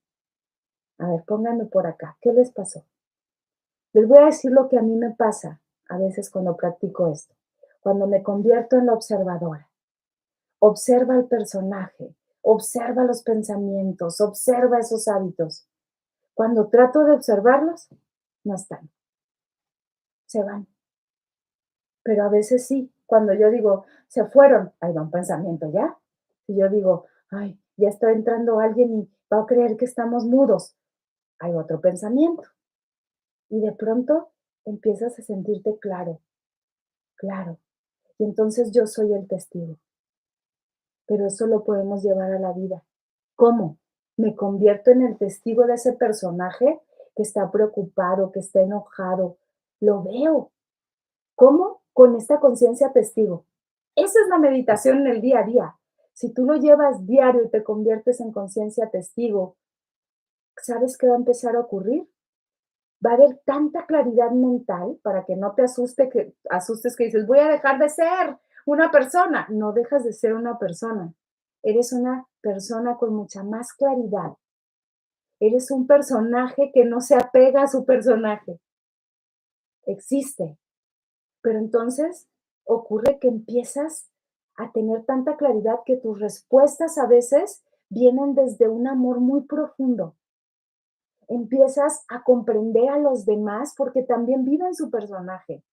A ver, pónganme por acá. ¿Qué les pasó? Les voy a decir lo que a mí me pasa a veces cuando practico esto. Cuando me convierto en la observadora. Observa el personaje, observa los pensamientos, observa esos hábitos. Cuando trato de observarlos, no están, se van. Pero a veces sí, cuando yo digo, se fueron, ahí va un pensamiento ya. Y yo digo, ay, ya está entrando alguien y va a creer que estamos mudos. Hay otro pensamiento. Y de pronto empiezas a sentirte claro, claro. Y entonces yo soy el testigo. Pero eso lo podemos llevar a la vida. ¿Cómo? Me convierto en el testigo de ese personaje que está preocupado, que está enojado. Lo veo. ¿Cómo? Con esta conciencia testigo. Esa es la meditación en el día a día. Si tú lo llevas diario y te conviertes en conciencia testigo, ¿sabes qué va a empezar a ocurrir? Va a haber tanta claridad mental para que no te asustes que dices, voy a dejar de ser una persona. No dejas de ser una persona. Eres una persona con mucha más claridad. Eres un personaje que no se apega a su personaje. Existe. Pero entonces ocurre que empiezas a tener tanta claridad que tus respuestas a veces vienen desde un amor muy profundo. Empiezas a comprender a los demás porque también viven su personaje.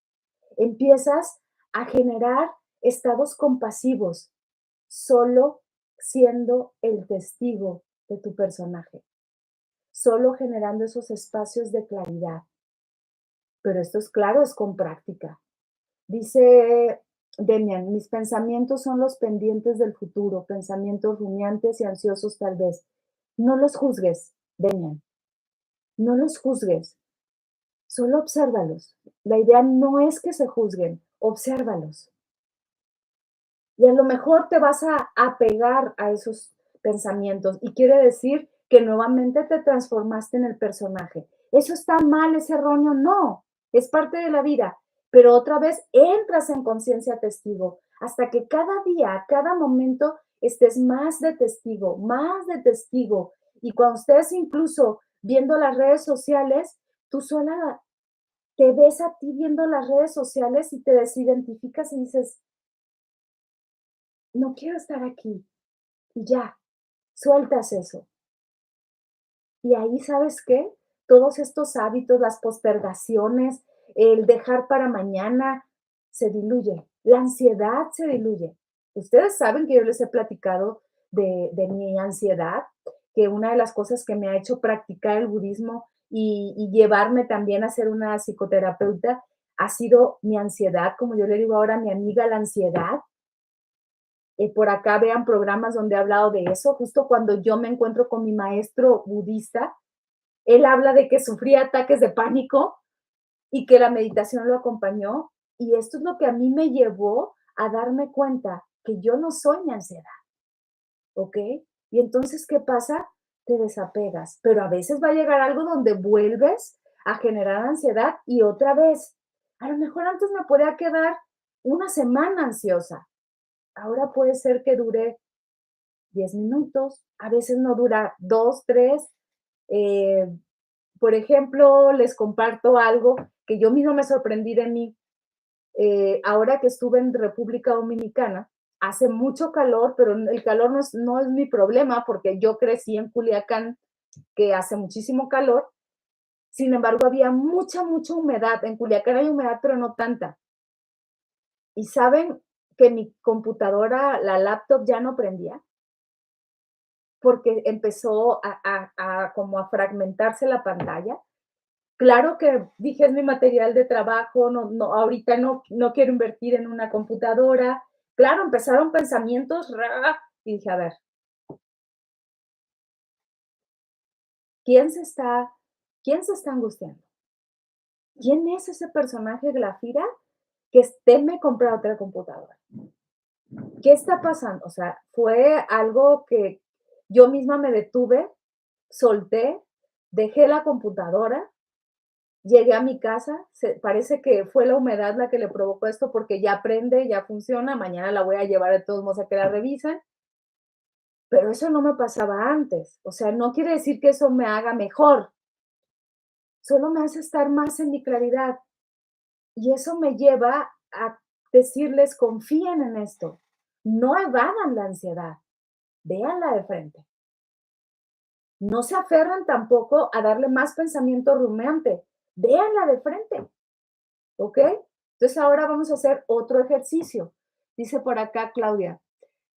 Empiezas a generar estados compasivos, solo siendo el testigo de tu personaje, solo generando esos espacios de claridad. Pero esto es claro, es con práctica. Dice Demian, mis pensamientos son los pendientes del futuro, pensamientos rumiantes y ansiosos tal vez. No los juzgues, Demian, no los juzgues, solo obsérvalos. La idea no es que se juzguen, obsérvalos. Y a lo mejor te vas a apegar a esos pensamientos y quiere decir que nuevamente te transformaste en el personaje. ¿Eso está mal, es erróneo? No, es parte de la vida. Pero otra vez entras en conciencia testigo hasta que cada día, cada momento estés más de testigo, más de testigo. Y cuando estés incluso viendo las redes sociales, tú sola te ves a ti viendo las redes sociales y te desidentificas y dices, no quiero estar aquí. Y ya, sueltas eso. Y ahí, ¿sabes qué? Todos estos hábitos, las postergaciones, el dejar para mañana, se diluye. La ansiedad se diluye. Ustedes saben que yo les he platicado de mi ansiedad, que una de las cosas que me ha hecho practicar el budismo y llevarme también a ser una psicoterapeuta ha sido mi ansiedad, como yo le digo ahora a mi amiga, la ansiedad. Por acá vean programas donde he hablado de eso, justo cuando yo me encuentro con mi maestro budista, él habla de que sufría ataques de pánico y que la meditación lo acompañó, y esto es lo que a mí me llevó a darme cuenta que yo no soy mi ansiedad, ¿ok? Y entonces, ¿qué pasa? Te desapegas, pero a veces va a llegar algo donde vuelves a generar ansiedad y otra vez, a lo mejor antes me podía quedar una semana ansiosa, ahora puede ser que dure 10 minutos, a veces no dura 2, 3. Eh, por ejemplo, les comparto algo que yo mismo me sorprendí de mí. Ahora que estuve en República Dominicana, hace mucho calor, pero el calor no es mi problema porque yo crecí en Culiacán, que hace muchísimo calor. Sin embargo, había mucha, mucha humedad. En Culiacán hay humedad, pero no tanta. Y saben que mi computadora, la laptop, ya no prendía porque empezó a como a fragmentarse la pantalla. Claro que dije, es mi material de trabajo, no, ahorita no quiero invertir en una computadora. Claro, empezaron pensamientos, y dije, a ver, ¿quién se está, quién se está angustiando? ¿Quién es ese personaje Glafira que teme comprar otra computadora? ¿Qué está pasando? O sea, fue algo que yo misma me detuve, solté, dejé la computadora. Llegué a mi casa, parece que fue la humedad la que le provocó esto porque ya prende, ya funciona, mañana la voy a llevar de todos modos a que la revisen, pero eso no me pasaba antes. O sea, no quiere decir que eso me haga mejor, solo me hace estar más en mi claridad. Y eso me lleva a decirles, confíen en esto, no evadan la ansiedad, véanla de frente. No se aferran tampoco a darle más pensamiento rumiante, véanla de frente. ¿Ok? Entonces ahora vamos a hacer otro ejercicio. Dice por acá Claudia,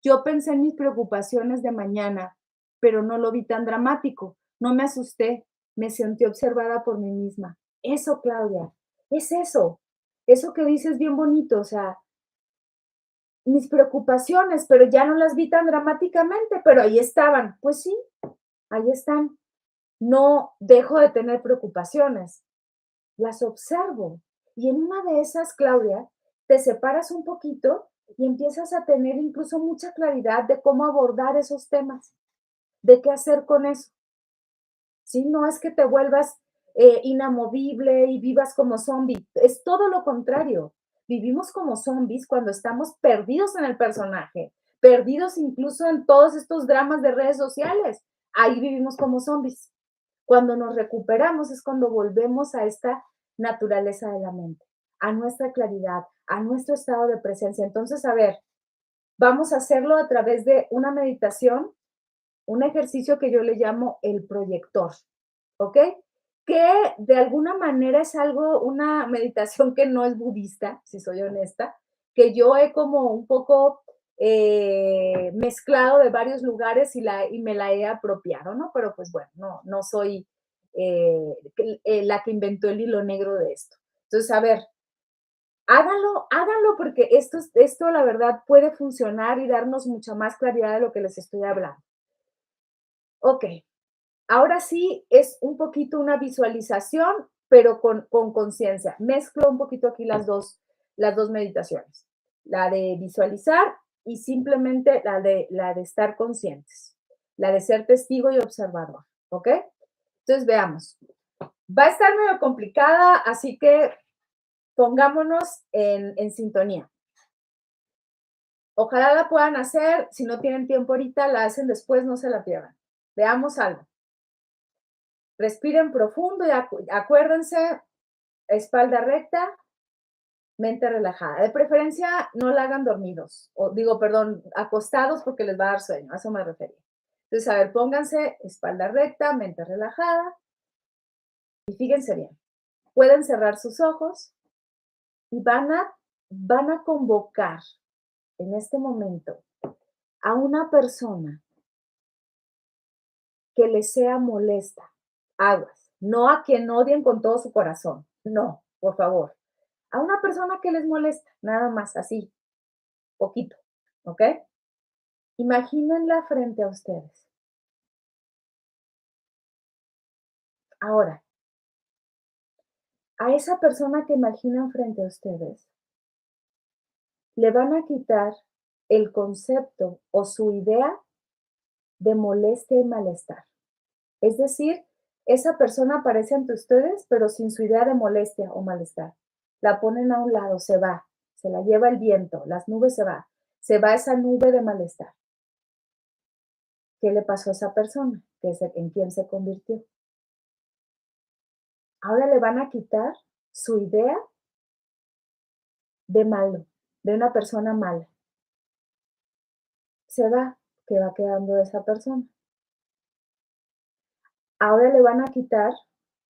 yo pensé en mis preocupaciones de mañana, pero no lo vi tan dramático. No me asusté, me sentí observada por mí misma. Eso, Claudia, es eso. Eso que dices bien bonito, o sea, mis preocupaciones, pero ya no las vi tan dramáticamente, pero ahí estaban. Pues sí, ahí están. No dejo de tener preocupaciones, las observo. Y en una de esas, Claudia, te separas un poquito y empiezas a tener incluso mucha claridad de cómo abordar esos temas, de qué hacer con eso. ¿Sí? No es que te vuelvas inamovible y vivas como zombie, es todo lo contrario. Vivimos como zombies cuando estamos perdidos en el personaje, perdidos incluso en todos estos dramas de redes sociales. Ahí vivimos como zombies. Cuando nos recuperamos es cuando volvemos a esta naturaleza de la mente, a nuestra claridad, a nuestro estado de presencia. Entonces, a ver, vamos a hacerlo a través de una meditación, un ejercicio que yo le llamo el proyector, ¿ok? Que de alguna manera es algo, una meditación que no es budista, si soy honesta, que yo he como un poco mezclado de varios lugares y me la he apropiado, ¿no? Pero pues bueno, no soy la que inventó el hilo negro de esto. Entonces, a ver, háganlo porque esto la verdad puede funcionar y darnos mucha más claridad de lo que les estoy hablando. Ok, ahora sí es un poquito una visualización, pero con conciencia. Mezclo un poquito aquí las dos meditaciones. La de visualizar y simplemente la de estar conscientes. La de ser testigo y observador. ¿Ok? Entonces veamos. Va a estar medio complicada, así que pongámonos en sintonía. Ojalá la puedan hacer. Si no tienen tiempo ahorita, la hacen después, no se la pierdan. Veamos algo. Respiren profundo y acuérdense, espalda recta, mente relajada. De preferencia, no la hagan dormidos, o digo, perdón, acostados porque les va a dar sueño, a eso me refería. Entonces, a ver, pónganse espalda recta, mente relajada y fíjense bien. Pueden cerrar sus ojos y van a convocar en este momento a una persona que les sea molesta. Aguas, no a quien odien con todo su corazón, no, por favor. A una persona que les molesta, nada más, así, poquito, ¿ok? Imagínenla frente a ustedes. Ahora, a esa persona que imaginan frente a ustedes, le van a quitar el concepto o su idea de molestia y malestar. Es decir, esa persona aparece ante ustedes, pero sin su idea de molestia o malestar. La ponen a un lado, se va, se la lleva el viento, las nubes se va esa nube de malestar. ¿Qué le pasó a esa persona? ¿En quién se convirtió? Ahora le van a quitar su idea de malo, de una persona mala. Se va, que va quedando de esa persona. Ahora le van a quitar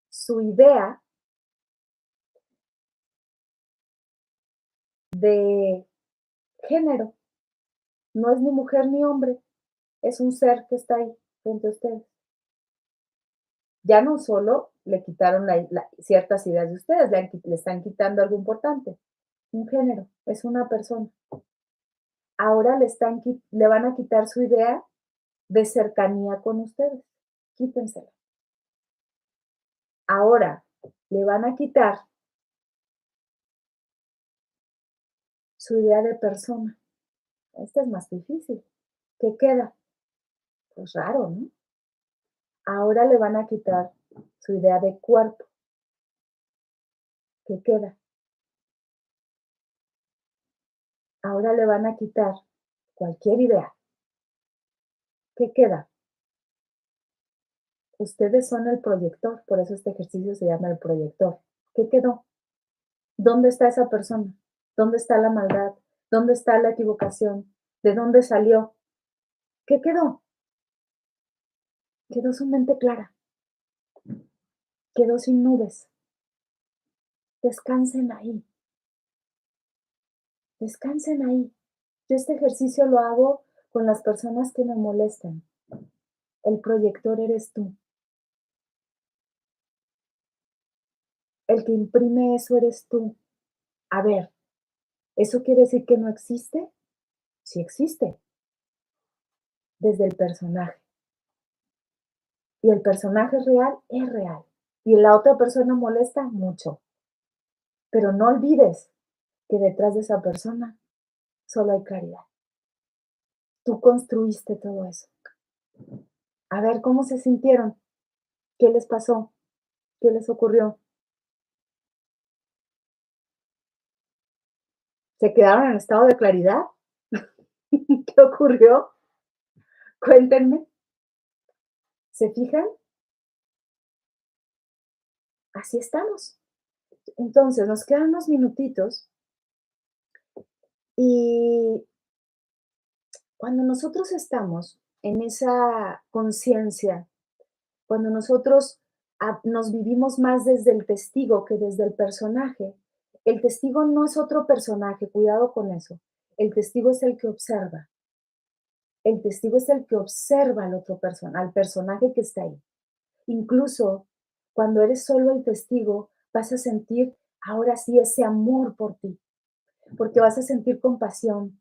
su idea de género. No es ni mujer ni hombre, es un ser que está ahí frente a ustedes. Ya no solo le quitaron ciertas ideas de ustedes, le están quitando algo importante. Un género, es una persona. Ahora le van a quitar su idea de cercanía con ustedes. Quítensela. Ahora le van a quitar su idea de persona. Esta es más difícil. ¿Qué queda? Pues raro, ¿no? Ahora le van a quitar su idea de cuerpo. ¿Qué queda? Ahora le van a quitar cualquier idea. ¿Qué queda? Ustedes son el proyector, por eso este ejercicio se llama el proyector. ¿Qué quedó? ¿Dónde está esa persona? ¿Dónde está la maldad? ¿Dónde está la equivocación? ¿De dónde salió? ¿Qué quedó? Quedó su mente clara. Quedó sin nubes. Descansen ahí. Descansen ahí. Yo este ejercicio lo hago con las personas que me molestan. El proyector eres tú. El que imprime eso eres tú. A ver, ¿eso quiere decir que no existe? Sí existe, desde el personaje. Y el personaje es real, es real. Y la otra persona molesta mucho. Pero no olvides que detrás de esa persona solo hay claridad. Tú construiste todo eso. A ver, ¿cómo se sintieron? ¿Qué les pasó? ¿Qué les ocurrió? ¿Se quedaron en estado de claridad? ¿Qué ocurrió? Cuéntenme. ¿Se fijan? Así estamos. Entonces, nos quedan unos minutitos y cuando nosotros estamos en esa conciencia, cuando nosotros nos vivimos más desde el testigo que desde el testigo no es otro personaje, cuidado con eso. El testigo es el que observa. El testigo es el que observa al otro persona, al personaje que está ahí. Incluso cuando eres solo el testigo, vas a sentir ahora sí ese amor por ti, porque vas a sentir compasión,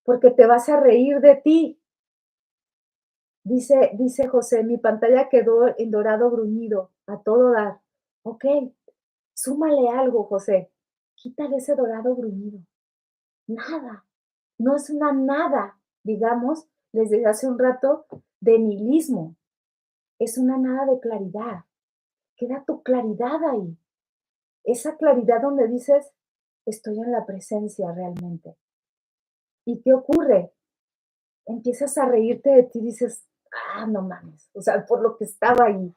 porque te vas a reír de ti. Dice José, mi pantalla quedó en dorado bruñido, a todo dar. Ok, súmale algo, José. Quítale ese dorado bruñido. Nada, no es una nada, digamos, les decía hace un rato, de nihilismo. Es una nada de claridad. Queda tu claridad ahí. Esa claridad donde dices, estoy en la presencia realmente. ¿Y qué ocurre? Empiezas a reírte de ti, dices, no mames, o sea, por lo que estaba ahí.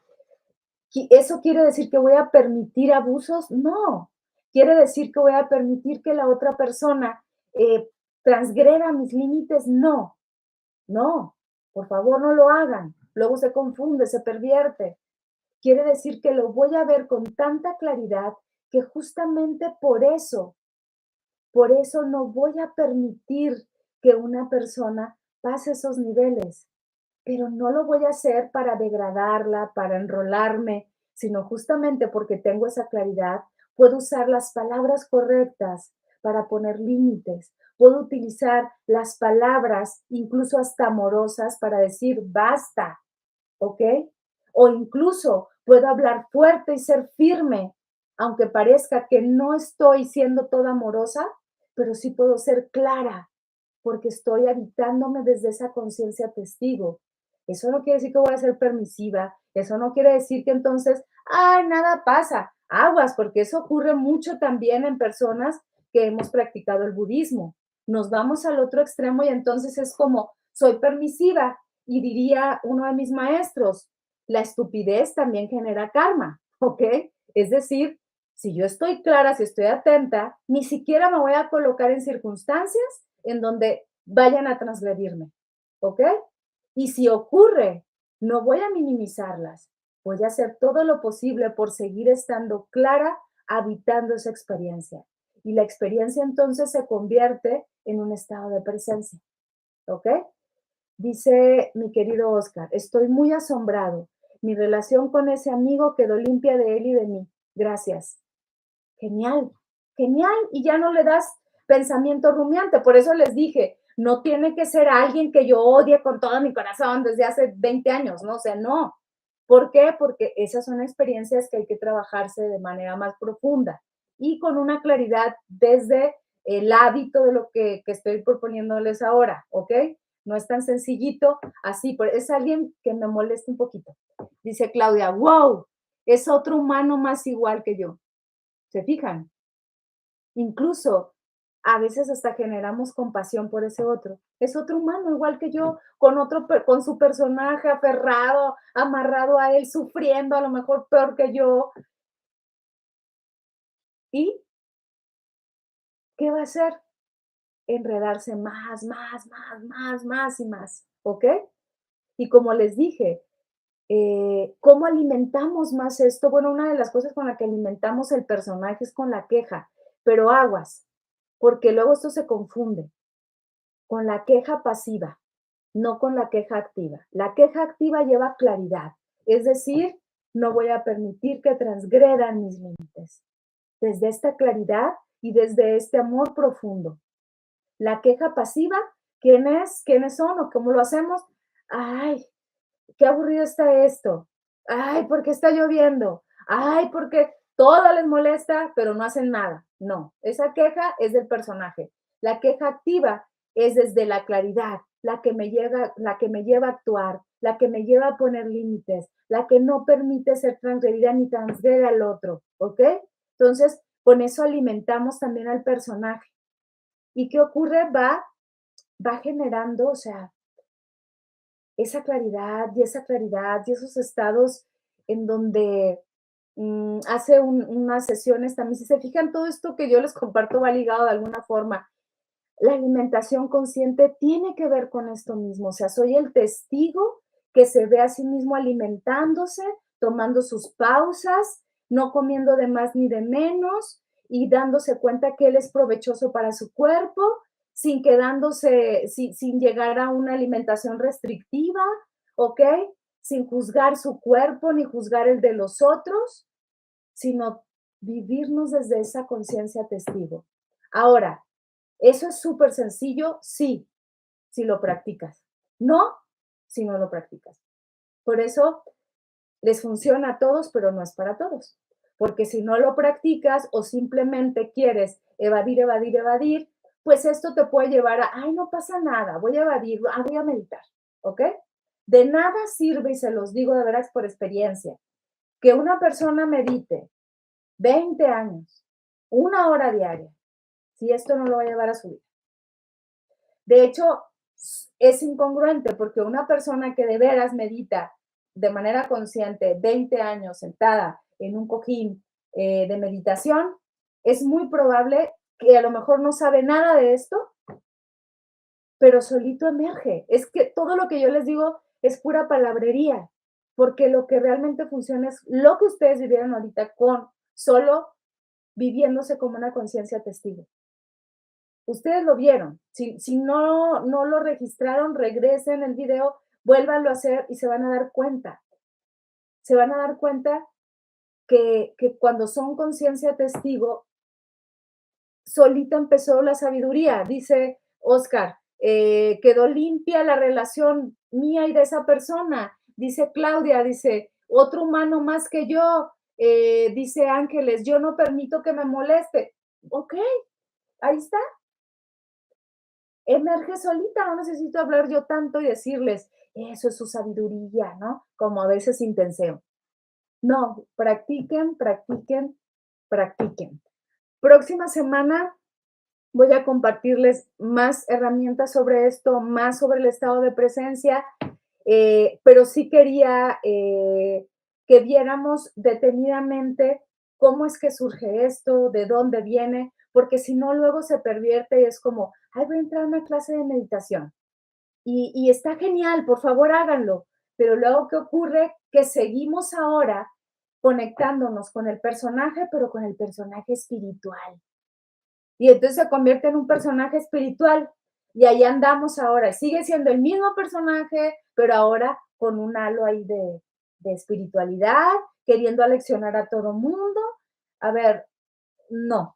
¿Eso quiere decir que voy a permitir abusos? No. ¿Quiere decir que voy a permitir que la otra persona transgreda mis límites? No, no. Por favor, no lo hagan. Luego se confunde, se pervierte. Quiere decir que lo voy a ver con tanta claridad que justamente por eso no voy a permitir que una persona pase esos niveles, pero no lo voy a hacer para degradarla, para enrolarme, sino justamente porque tengo esa claridad, puedo usar las palabras correctas para poner límites, puedo utilizar las palabras, incluso hasta amorosas, para decir basta, ¿ok? O incluso puedo hablar fuerte y ser firme, aunque parezca que no estoy siendo toda amorosa, pero sí puedo ser clara, porque estoy habitándome desde esa conciencia testigo. Eso no quiere decir que voy a ser permisiva, eso no quiere decir que entonces, ay, nada pasa, aguas, porque eso ocurre mucho también en personas que hemos practicado el budismo. Nos vamos al otro extremo y entonces es como, soy permisiva, y diría uno de mis maestros, la estupidez también genera karma, ¿ok? Es decir, si yo estoy clara, si estoy atenta, ni siquiera me voy a colocar en circunstancias en donde vayan a transgredirme, ¿ok? Y si ocurre, no voy a minimizarlas, voy a hacer todo lo posible por seguir estando clara, habitando esa experiencia. Y la experiencia entonces se convierte en un estado de presencia, ¿ok? Dice mi querido Oscar, estoy muy asombrado. Mi relación con ese amigo quedó limpia de él y de mí. Gracias. Genial, genial. Y ya no le das pensamiento rumiante. Por eso les dije, no tiene que ser alguien que yo odie con todo mi corazón desde hace 20 años, ¿no? O sea, no. ¿Por qué? Porque esas son experiencias que hay que trabajarse de manera más profunda y con una claridad desde el hábito de lo que estoy proponiéndoles ahora, ¿ok? No es tan sencillito así, pero es alguien que me molesta un poquito. Dice Claudia, wow, es otro humano más igual que yo. ¿Se fijan? Incluso a veces hasta generamos compasión por ese otro. Es otro humano igual que yo, con su personaje aferrado, amarrado a él, sufriendo a lo mejor peor que yo. ¿Y qué va a hacer? Enredarse más y más, ¿ok? Y como les dije, ¿cómo alimentamos más esto? Bueno, una de las cosas con la que alimentamos el personaje es con la queja, pero aguas, porque luego esto se confunde con la queja pasiva. no con la queja activa. La queja activa lleva claridad, es decir, no voy a permitir que transgredan mis límites. Desde esta claridad y desde este amor profundo. La queja pasiva, ¿quién es? ¿Quiénes son? ¿O cómo lo hacemos? Ay, qué aburrido está esto. Ay, ¿por qué está lloviendo? Ay, porque todo les molesta, pero no hacen nada. No, esa queja es del personaje. La queja activa es desde la claridad, la que me lleva a actuar, la que me lleva a poner límites, la que no permite ser transgredida ni transgrede al otro, ¿ok? Entonces, con eso alimentamos también al personaje. ¿Y qué ocurre? Va generando, o sea, esa claridad y esos estados en donde hace unas sesiones también, si se fijan, todo esto que yo les comparto va ligado de alguna forma. La alimentación consciente tiene que ver con esto mismo, o sea, soy el testigo que se ve a sí mismo alimentándose, tomando sus pausas, no comiendo de más ni de menos y dándose cuenta que él es provechoso para su cuerpo, sin quedándose, sin llegar a una alimentación restrictiva, ¿ok? Sin juzgar su cuerpo ni juzgar el de los otros, sino vivirnos desde esa conciencia testigo. Ahora, ¿eso es súper sencillo? Sí, si lo practicas. No, si no lo practicas. Por eso les funciona a todos, pero no es para todos. Porque si no lo practicas o simplemente quieres evadir, evadir, evadir, pues esto te puede llevar a, ay, no pasa nada, voy a evadir, voy a meditar, ¿ok? De nada sirve, y se los digo de veras por experiencia, que una persona medite 20 años, 1 hora diaria, si esto no lo va a llevar a su vida. De hecho, es incongruente porque una persona que de veras medita de manera consciente 20 años sentada en un cojín de meditación, es muy probable que a lo mejor no sabe nada de esto, pero solito emerge. Es que todo lo que yo les digo es pura palabrería, porque lo que realmente funciona es lo que ustedes vivieron ahorita con solo viviéndose como una conciencia testigo. Ustedes lo vieron. Si no lo registraron, regresen el video, vuélvanlo a hacer y se van a dar cuenta. Se van a dar cuenta que cuando son conciencia testigo, solita empezó la sabiduría. Dice Oscar, quedó limpia la relación mía y de esa persona. Dice Claudia, dice, otro humano más que yo. Dice Ángeles, yo no permito que me moleste. Ok, ahí está. Emerge solita, no necesito hablar yo tanto y decirles, eso es su sabiduría, ¿no? Como a veces intenseo. No, practiquen, practiquen, practiquen. Próxima semana voy a compartirles más herramientas sobre esto, más sobre el estado de presencia, pero sí quería que viéramos detenidamente cómo es que surge esto, de dónde viene, porque si no, luego se pervierte y es como, ay, voy a entrar a una clase de meditación. Y está genial, por favor háganlo. Pero luego, ¿qué ocurre? Que seguimos ahora conectándonos con el personaje, pero con el personaje espiritual. Y entonces se convierte en un personaje espiritual. Y ahí andamos ahora. Sigue siendo el mismo personaje, pero ahora con un halo ahí de espiritualidad, queriendo aleccionar a todo mundo. A ver, no,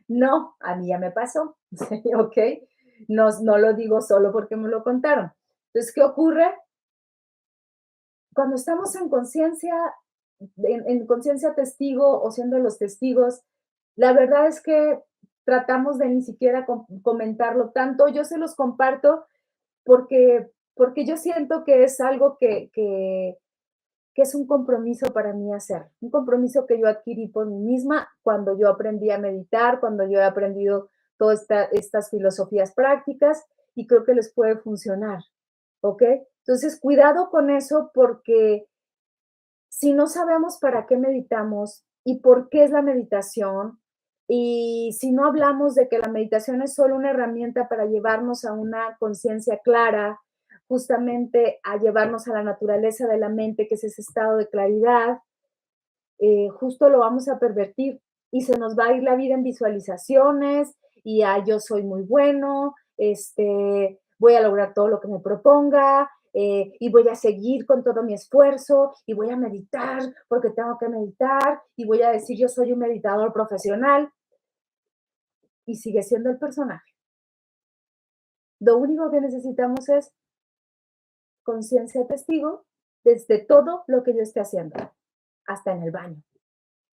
no, a mí ya me pasó, ¿sí? ¿Ok? No lo digo solo porque me lo contaron. Entonces, ¿qué ocurre? Cuando estamos en conciencia testigo o siendo los testigos, la verdad es que tratamos de ni siquiera comentarlo tanto. Yo se los comparto porque yo siento que es algo que es un compromiso para mí hacer, un compromiso que yo adquirí por mí misma cuando yo aprendí a meditar, cuando yo he aprendido todas estas filosofías prácticas y creo que les puede funcionar, ¿ok? Entonces, cuidado con eso porque si no sabemos para qué meditamos y por qué es la meditación, y si no hablamos de que la meditación es solo una herramienta para llevarnos a una conciencia clara, justamente a llevarnos a la naturaleza de la mente, que es ese estado de claridad, justo lo vamos a pervertir y se nos va a ir la vida en visualizaciones y yo soy muy bueno, voy a lograr todo lo que me proponga, y voy a seguir con todo mi esfuerzo y voy a meditar porque tengo que meditar y voy a decir yo soy un meditador profesional y sigue siendo el personaje. Lo único que necesitamos es conciencia testigo desde todo lo que yo esté haciendo, hasta en el baño.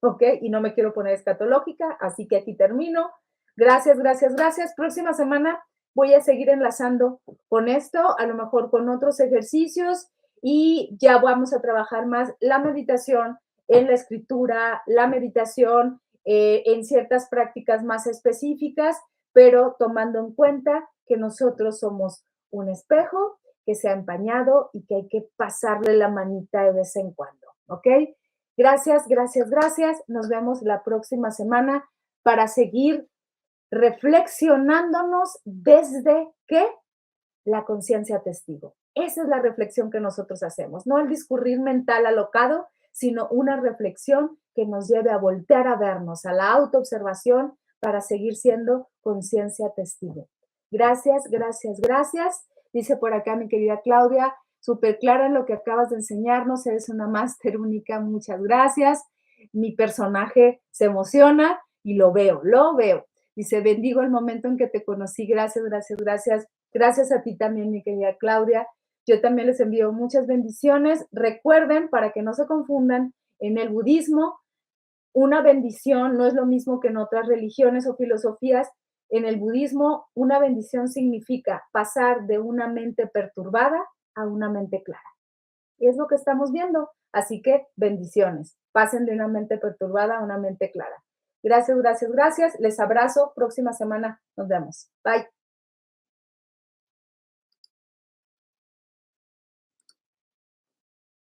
¿Ok? Y no me quiero poner escatológica, así que aquí termino. Gracias, gracias, gracias. Próxima semana voy a seguir enlazando con esto, a lo mejor con otros ejercicios y ya vamos a trabajar más la meditación en la escritura, la meditación en ciertas prácticas más específicas, pero tomando en cuenta que nosotros somos un espejo que se ha empañado y que hay que pasarle la manita de vez en cuando, ¿ok? Gracias, gracias, gracias. Nos vemos la próxima semana para seguir reflexionándonos desde ¿qué? La conciencia testigo. Esa es la reflexión que nosotros hacemos, no el discurrir mental alocado, sino una reflexión que nos lleve a voltear a vernos, a la autoobservación para seguir siendo conciencia testigo. Gracias, gracias, gracias. Dice por acá mi querida Claudia, súper clara en lo que acabas de enseñarnos, eres una máster única, muchas gracias. Mi personaje se emociona y lo veo, lo veo. Dice, bendigo el momento en que te conocí, gracias, gracias, gracias. Gracias a ti también, mi querida Claudia. Yo también les envío muchas bendiciones. Recuerden, para que no se confundan, en el budismo, una bendición no es lo mismo que en otras religiones o filosofías. En el budismo, una bendición significa pasar de una mente perturbada a una mente clara. Y es lo que estamos viendo. Así que bendiciones. Pasen de una mente perturbada a una mente clara. Gracias, gracias, gracias. Les abrazo. Próxima semana nos vemos. Bye.